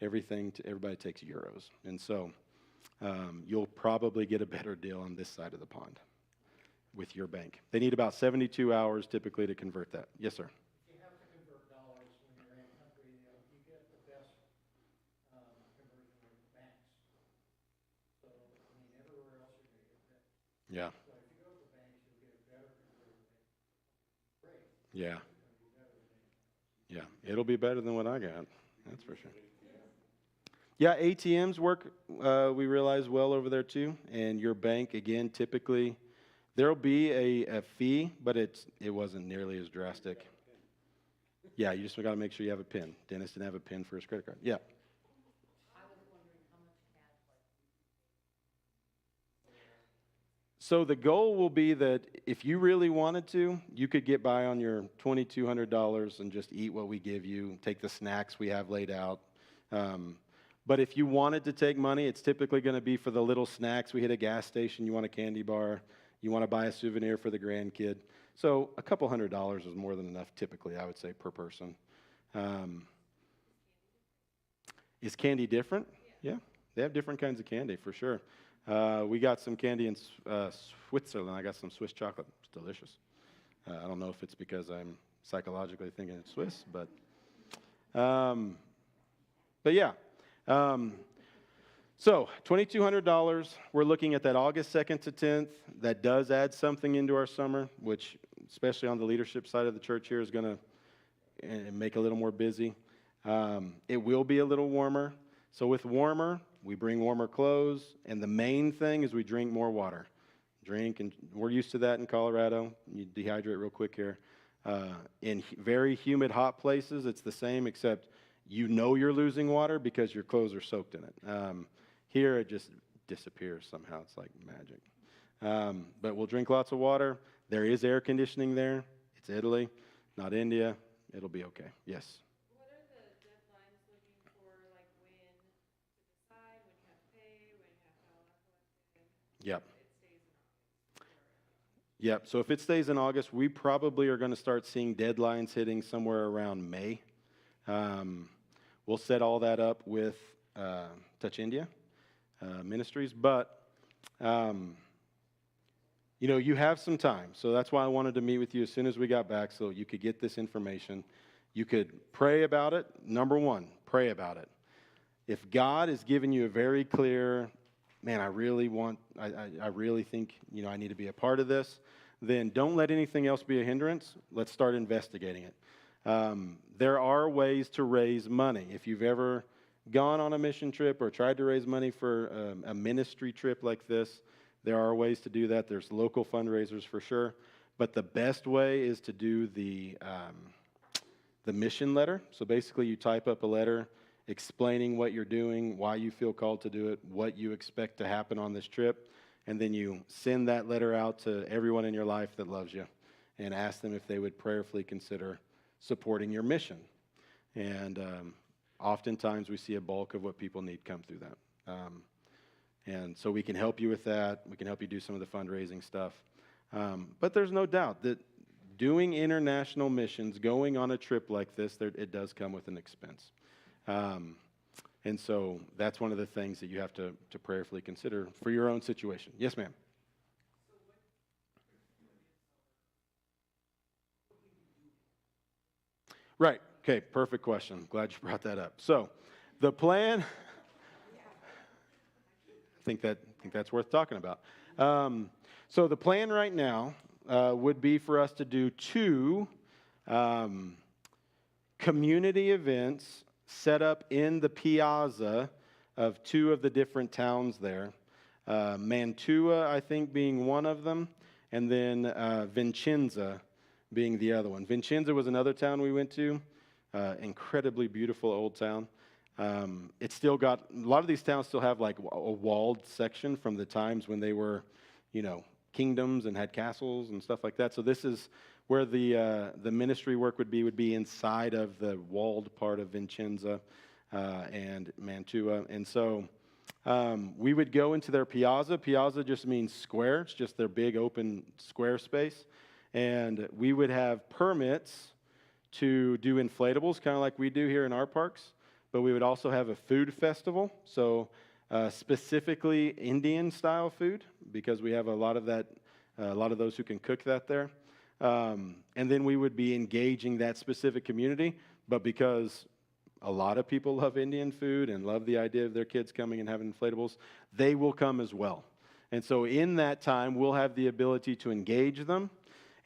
Everybody takes euros. And so you'll probably get a better deal on this side of the pond with your bank. They need about 72 hours typically to convert that. Yes, sir. You have to convert dollars when you're in country. You get the best conversion with the banks. So, I mean, everywhere else you're going to get that. Yeah. So if you go to the banks, you'll get a better conversion rate. Yeah. Yeah. It'll be better than what I got. That's for sure. Yeah, ATMs work, we realize, well over there too. And your bank, again, typically, there'll be a fee, but it wasn't nearly as drastic. Yeah, you just got to make sure you have a PIN. Dennis didn't have a PIN for his credit card. Yeah. So the goal will be that if you really wanted to, you could get by on your $2,200 and just eat what we give you, take the snacks we have laid out. But if you wanted to take money, it's typically going to be for the little snacks. We hit a gas station, you want a candy bar, you want to buy a souvenir for the grandkid. So a couple $100 is more than enough typically, I would say, per person. Is candy different? Yeah, they have different kinds of candy for sure. We got some candy in Switzerland. I got some Swiss chocolate. It's delicious. I don't know if it's because I'm psychologically thinking it's Swiss, but yeah. So $2,200, we're looking at that August 2nd to 10th. That does add something into our summer, which, especially on the leadership side of the church here, is going to make a little more busy. It will be a little warmer. So with warmer, we bring warmer clothes, and the main thing is we drink more water. And we're used to that in Colorado. You dehydrate real quick here. In very humid, hot places, it's the same, except you know you're losing water because your clothes are soaked in it. Here, it just disappears somehow. It's like magic. But we'll drink lots of water. There is air conditioning there. It's Italy, not India. It'll be okay. Yes? What are the deadlines looking for, like when to decide, when you have to pay, when you have to have all that collected? Yep. It stays in August. Yep. So if it stays in August, we probably are going to start seeing deadlines hitting somewhere around May. We'll set all that up with Touch India Ministries. But, you have some time. So that's why I wanted to meet with you as soon as we got back so you could get this information. You could pray about it. Number one, pray about it. If God is giving you a very clear, man, I really think, I need to be a part of this, then don't let anything else be a hindrance. Let's start investigating it. There are ways to raise money. If you've ever gone on a mission trip or tried to raise money for a ministry trip like this, there are ways to do that. There's local fundraisers for sure. But the best way is to do the mission letter. So basically you type up a letter explaining what you're doing, why you feel called to do it, what you expect to happen on this trip, and then you send that letter out to everyone in your life that loves you and ask them if they would prayerfully consider supporting your mission. And oftentimes we see a bulk of what people need come through that. And so we can help you with that. We can help you do some of the fundraising stuff. But there's no doubt that doing international missions, going on a trip like this, it does come with an expense. And so that's one of the things that you have to prayerfully consider for your own situation. Yes, ma'am. Right. Okay, perfect question. Glad you brought that up. So the plan, I think that's worth talking about. So the plan right now would be for us to do 2 community events set up in the piazza of 2 of the different towns there. Mantua, I think, being one of them, and then Vincenza being the other one. Vincenza was another town we went to. Incredibly beautiful old town. It's still got, a lot of these towns still have like a walled section from the times when they were, kingdoms and had castles and stuff like that. So this is where the ministry work would be inside of the walled part of Vincenza and Mantua. And so we would go into their piazza. Piazza just means square. It's just their big open square space. And we would have permits to do inflatables, kind of like we do here in our parks. But we would also have a food festival. So specifically Indian-style food, because we have a lot of those who can cook that there. And then we would be engaging that specific community, but because a lot of people love Indian food and love the idea of their kids coming and having inflatables, they will come as well. And so in that time, we'll have the ability to engage them.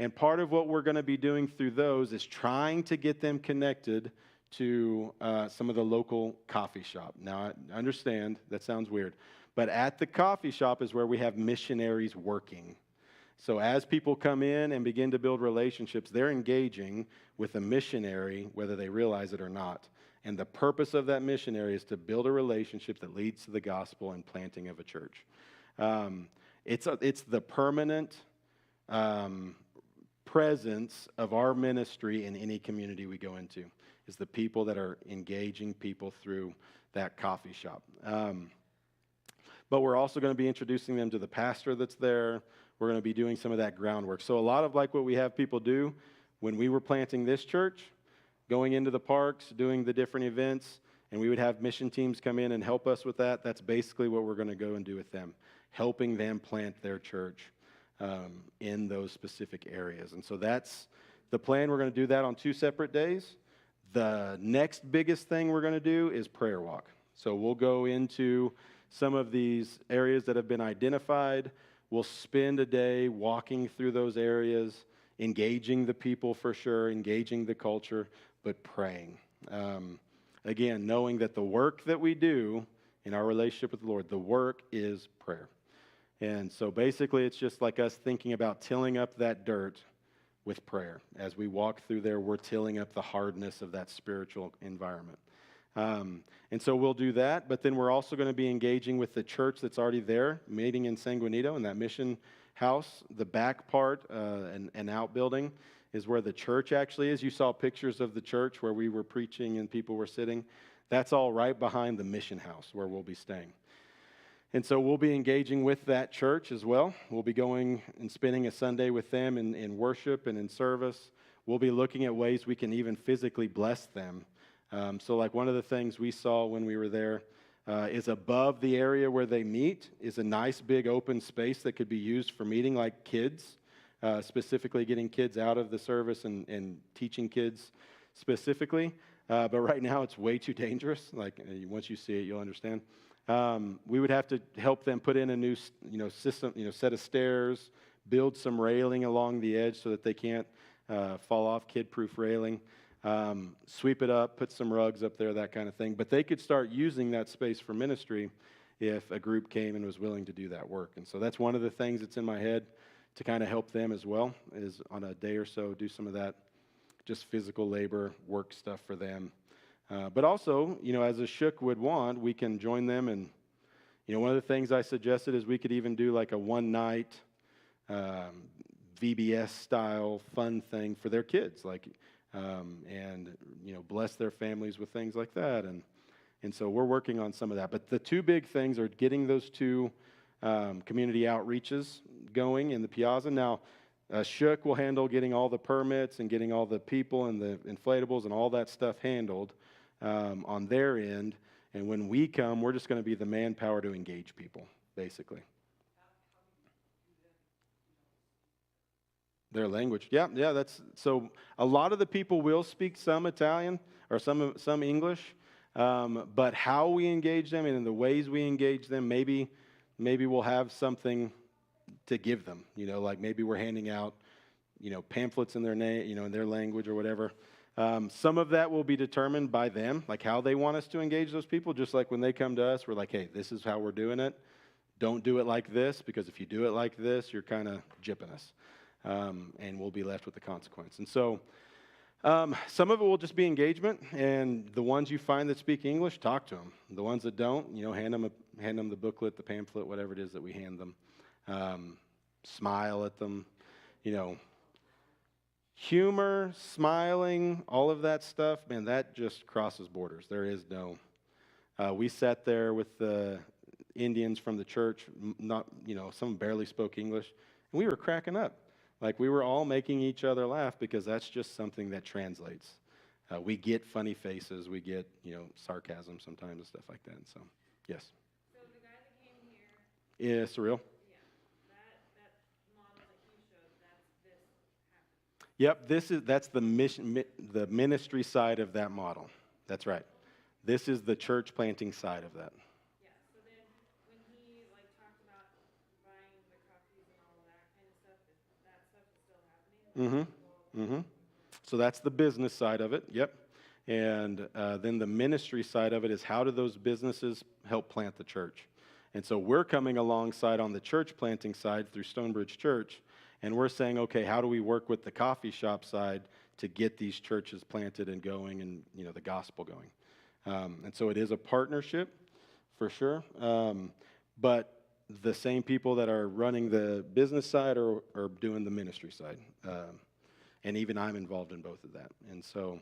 And part of what we're going to be doing through those is trying to get them connected to some of the local coffee shop. Now, I understand that sounds weird, but at the coffee shop is where we have missionaries working. So as people come in and begin to build relationships, they're engaging with a missionary, whether they realize it or not. And the purpose of that missionary is to build a relationship that leads to the gospel and planting of a church. It's the permanent presence of our ministry in any community we go into, is the people that are engaging people through that coffee shop. But we're also going to be introducing them to the pastor that's there. We're going to be doing some of that groundwork. So a lot of like what we have people do when we were planting this church, going into the parks, doing the different events, and we would have mission teams come in and help us with that. That's basically what we're going to go and do with them, helping them plant their church in those specific areas. And so that's the plan. We're going to do that on 2 separate days. The next biggest thing we're going to do is prayer walk. So we'll go into some of these areas that have been identified. We'll spend a day walking through those areas, engaging the people for sure, engaging the culture, but praying. Again, knowing that the work that we do in our relationship with the Lord, the work is prayer. And so basically, it's just like us thinking about tilling up that dirt with prayer. As we walk through there, we're tilling up the hardness of that spiritual environment. And so we'll do that, but then we're also going to be engaging with the church that's already there, meeting in San Juanito in that mission house. The back part, an outbuilding, is where the church actually is. You saw pictures of the church where we were preaching and people were sitting. That's all right behind the mission house where we'll be staying. And so we'll be engaging with that church as well. We'll be going and spending a Sunday with them in worship and in service. We'll be looking at ways we can even physically bless them. So like one of the things we saw when we were there is above the area where they meet is a nice big open space that could be used for meeting, like kids, specifically getting kids out of the service and teaching kids specifically. But right now it's way too dangerous. Like once you see it, you'll understand. We would have to help them put in a new, system, set of stairs, build some railing along the edge so that they can't fall off, kid-proof railing, sweep it up, put some rugs up there, that kind of thing. But they could start using that space for ministry if a group came and was willing to do that work. And so that's one of the things that's in my head to kind of help them as well, is on a day or so do some of that just physical labor, work stuff for them. But also, as a Shook would want, we can join them. And, one of the things I suggested is we could even do like a one-night VBS-style fun thing for their kids, and bless their families with things like that. And so we're working on some of that. But the two big things are getting those two community outreaches going in the Piazza. Now, Shook will handle getting all the permits and getting all the people and the inflatables and all that stuff handled on their end. And when we come, we're just going to be the manpower to engage people, basically. Their language. Yeah, that's so a lot of the people will speak some Italian or some English, but how we engage them and in the ways we engage them, maybe we'll have something to give them. Like maybe we're handing out, pamphlets in their name, in their language or whatever. Some of that will be determined by them, like how they want us to engage those people. Just like when they come to us, we're like, hey, this is how we're doing it. Don't do it like this, because if you do it like this, you're kind of gypping us. And we'll be left with the consequence. And so some of it will just be engagement, and the ones you find that speak English, talk to them. The ones that don't, hand them the booklet, the pamphlet, whatever it is that we hand them. Smile at them, humor, smiling, all of that stuff, man, that just crosses borders. There is no. We sat there with the Indians from the church, some barely spoke English, and we were cracking up. Like we were all making each other laugh because that's just something that translates. We get funny faces, we get, sarcasm sometimes and stuff like that. And so, yes. So the guy that came here, Yeah, surreal. that model that he showed, That's the mission, the ministry side of that model. That's right. This is the church planting side of that. yeah. So then when he talked about buying the copies and all of that kind of stuff, that stuff is still happening. So that's the business side of it. Yep. And then the ministry side of it is how do those businesses help plant the church? And so we're coming alongside on the church planting side through Stonebridge Church, and we're saying, okay, how do we work with the coffee shop side to get these churches planted and going and, the gospel going? And so it is a partnership for sure. But the same people that are running the business side are doing the ministry side. And even I'm involved in both of that. And so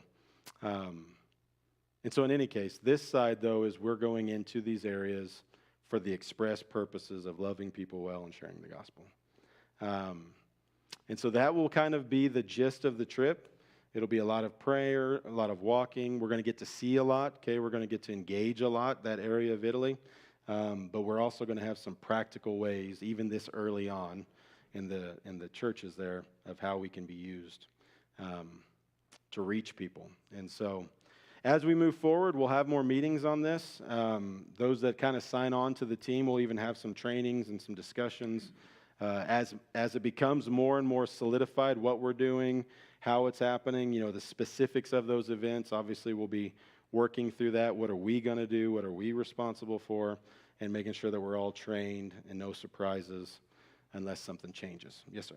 in any case, this side, though, is we're going into these areas for the express purposes of loving people well and sharing the gospel. And so that will kind of be the gist of the trip. It'll be a lot of prayer, a lot of walking. We're going to get to see a lot, okay? We're going to get to engage a lot, that area of Italy. But we're also going to have some practical ways, even this early on in the churches there, of how we can be used to reach people. And so, as we move forward, we'll have more meetings on this. Those that kind of sign on to the team will even have some trainings and some discussions as it becomes more and more solidified what we're doing, how it's happening, the specifics of those events. Obviously, we'll be working through that. What are we going to do? What are we responsible for? And making sure that we're all trained and no surprises unless something changes. Yes, sir.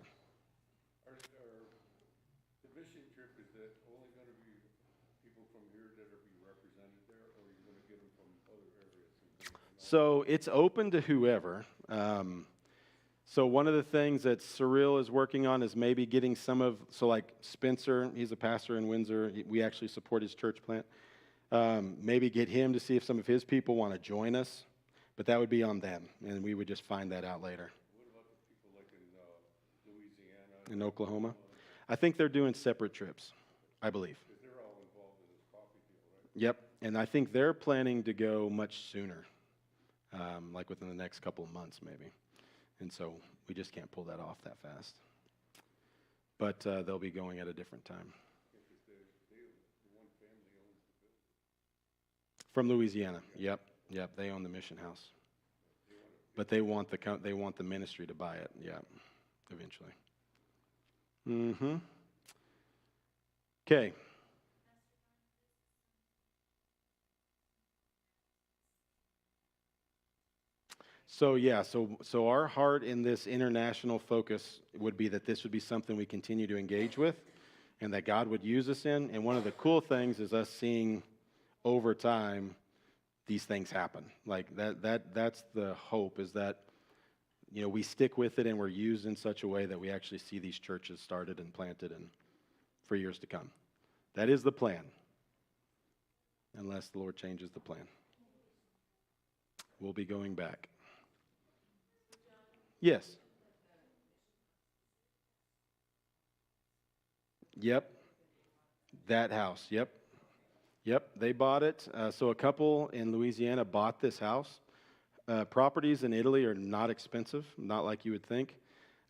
The mission trip, is that only gonna be people from here that are be represented there, or are you gonna get them from other areas? So it's open to whoever. So one of the things that Cyril is working on is maybe getting like Spencer, he's a pastor in Windsor. We actually support his church plant. Maybe get him to see if some of his people want to join us, but that would be on them, and we would just find that out later. What about the people like in Louisiana? In Oklahoma? I think they're doing separate trips, I believe. Because they're all involved in this coffee deal, right? Yep, and I think they're planning to go much sooner, like within the next couple of months maybe. And so we just can't pull that off that fast. But they'll be going at a different time. The one family owns the building. From Louisiana, yep, they own the mission house. But they want the ministry to buy it, yeah, eventually. Mm-hmm. Okay. So our heart in this international focus would be that this would be something we continue to engage with and that God would use us in. And one of the cool things is us seeing over time these things happen. Like that's the hope, is that we stick with it and we're used in such a way that we actually see these churches started and planted and for years to come. That is the plan, unless the Lord changes the plan. We'll be going back. Yes. Yep. That house. Yep. They bought it. So a couple in Louisiana bought this house. Properties in Italy are not expensive, not like you would think.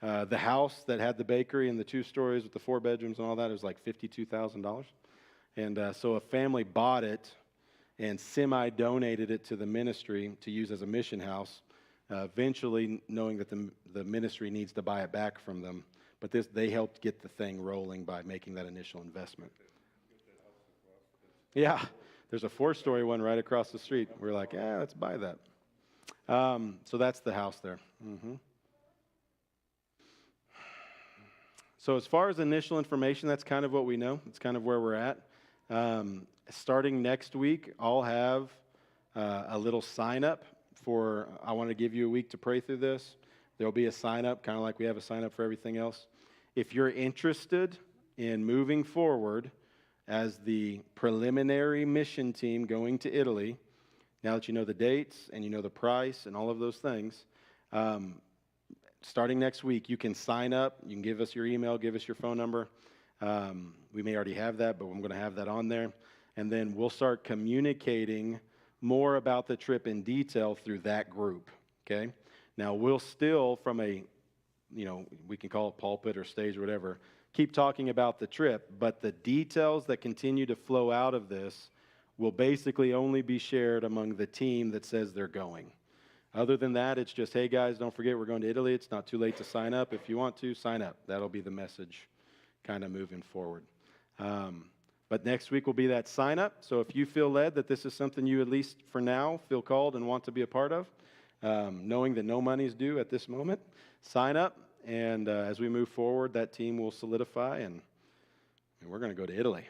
The house that had the bakery and the 2 stories with the 4 bedrooms and all that was like $52,000. And so a family bought it and semi-donated it to the ministry to use as a mission house. Eventually, knowing that the ministry needs to buy it back from them, but they helped get the thing rolling by making that initial investment. Yeah, there's a 4-story one right across the street. We're like, let's buy that. So that's the house there. Mm-hmm. So as far as initial information, that's kind of what we know. It's kind of where we're at. Starting next week, I'll have a little sign-up I want to give you a week to pray through this. There'll be a sign-up, kind of like we have a sign-up for everything else. If you're interested in moving forward as the preliminary mission team going to Italy, now that you know the dates and you know the price and all of those things, starting next week, you can sign up. You can give us your email, give us your phone number. We may already have that, but I'm going to have that on there. And then we'll start communicating more about the trip in detail through that group, okay? Now, we'll still, from we can call it pulpit or stage or whatever, keep talking about the trip, but the details that continue to flow out of this will basically only be shared among the team that says they're going. Other than that, it's just, hey, guys, don't forget we're going to Italy. It's not too late to sign up. If you want to, sign up. That'll be the message kind of moving forward. But next week will be that sign up. So if you feel led that this is something you, at least for now, feel called and want to be a part of, knowing that no money is due at this moment, sign up. And as we move forward, that team will solidify, and we're going to go to Italy.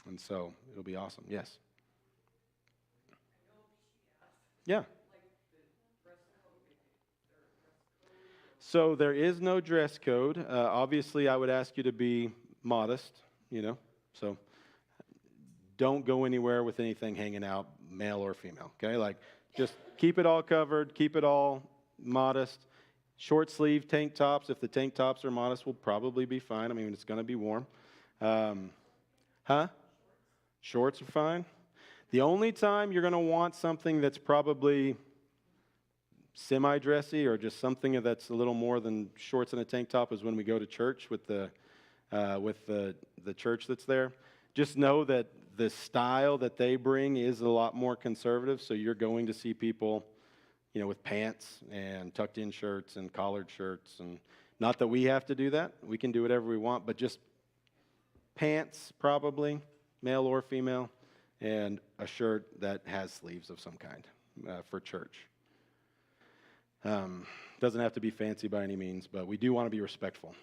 And so it'll be awesome. Yes? Yeah. So there is no dress code. Obviously, I would ask you to be modest, so don't go anywhere with anything hanging out, male or female, okay? Like, just keep it all covered, keep it all modest. Short sleeve tank tops, if the tank tops are modest, will probably be fine. I mean, it's going to be warm. Shorts are fine. The only time you're going to want something that's probably semi-dressy or just something that's a little more than shorts and a tank top is when we go to church with the church that's there. just know that the style that they bring is a lot more conservative, so you're going to see people, with pants and tucked in shirts and collared shirts, and not that we have to do that. We can do whatever we want, but just pants probably, male or female, and a shirt that has sleeves of some kind for church. Doesn't have to be fancy by any means, but we do want to be respectful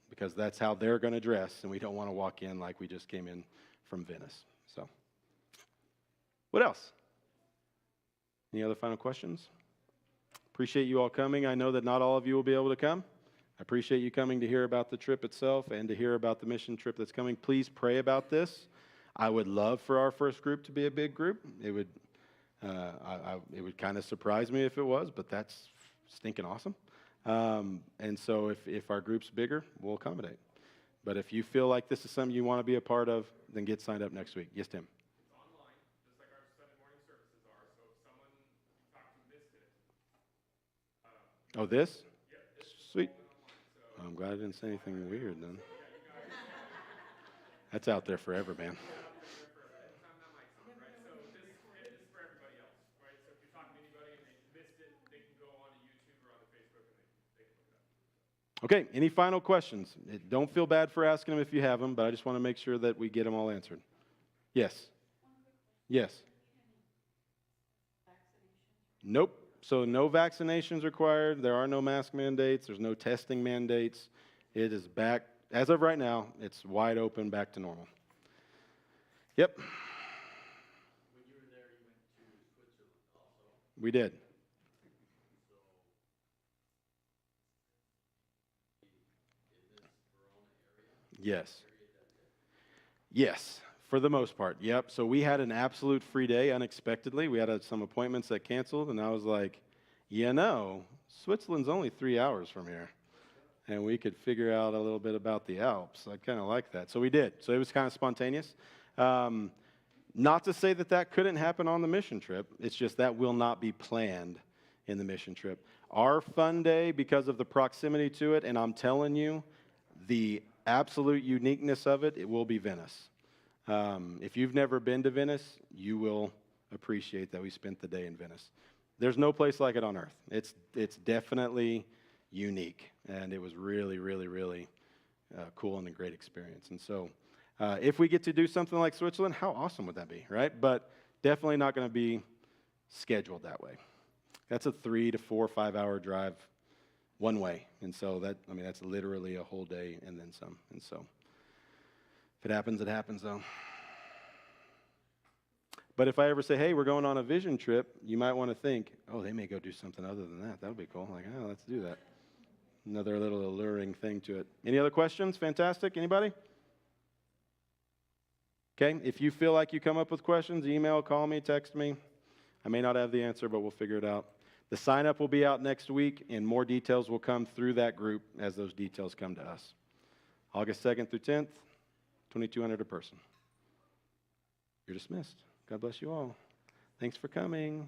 because that's how they're going to dress, and we don't want to walk in like we just came in from Venice. So, what else? Any other final questions? Appreciate you all coming. I know that not all of you will be able to come. I appreciate you coming to hear about the trip itself and to hear about the mission trip that's coming. Please pray about this. I would love for our first group to be a big group. It would kind of surprise me if it was, but that's stinking awesome. And so if our group's bigger, we'll accommodate. But if you feel like this is something you want to be a part of, then get signed up next week. Yes, Tim? It's online, just like our Sunday morning services are, so if someone you talked to missed it, Oh, this? yeah, it's Sweet. online, so I'm glad I didn't say anything weird then. That's out there forever, man. anytime that mic's on, right? So this is for everybody else, right? So if you're talking to anybody and they missed it, they can go on to YouTube or on to Facebook and they can look it up. Okay, any final questions? Don't feel bad for asking them if you have them, but I just want to make sure that we get them all answered. Yes? Yes? Nope. So no vaccinations required. There are no mask mandates. There's no testing mandates. It is back, as of right now, it's wide open, back to normal. Yep. When you were there, you went to Switzerland also. We did. So, is this Verona area? Yes. Yes, for the most part. Yep. So we had an absolute free day unexpectedly. We had some appointments that canceled, and I was like, Switzerland's only 3 hours from here. And we could figure out a little bit about the Alps. I kind of like that. So we did. So it was kind of spontaneous. Not to say that that couldn't happen on the mission trip. It's just that will not be planned in the mission trip. Our fun day, because of the proximity to it, and I'm telling you, the absolute uniqueness of it, it will be Venice. If you've never been to Venice, you will appreciate that we spent the day in Venice. There's no place like it on earth. It's definitely unique, and it was really, really, really cool and a great experience. And so if we get to do something like Switzerland, how awesome would that be, right? But definitely not going to be scheduled that way. That's a 3 to 4 or 5 hour drive one way. And so that's literally a whole day and then some. And so if it happens, it happens though. But if I ever say, hey, we're going on a vision trip, you might want to think, oh, they may go do something other than that. That would be cool. Like, oh, let's do that. Another little alluring thing to it. Any other questions? Fantastic. Anybody? Okay. If you feel like you come up with questions, email, call me, text me. I may not have the answer, but we'll figure it out. The sign-up will be out next week, and more details will come through that group as those details come to us. August 2nd through 10th, $2,200 a person. You're dismissed. God bless you all. Thanks for coming.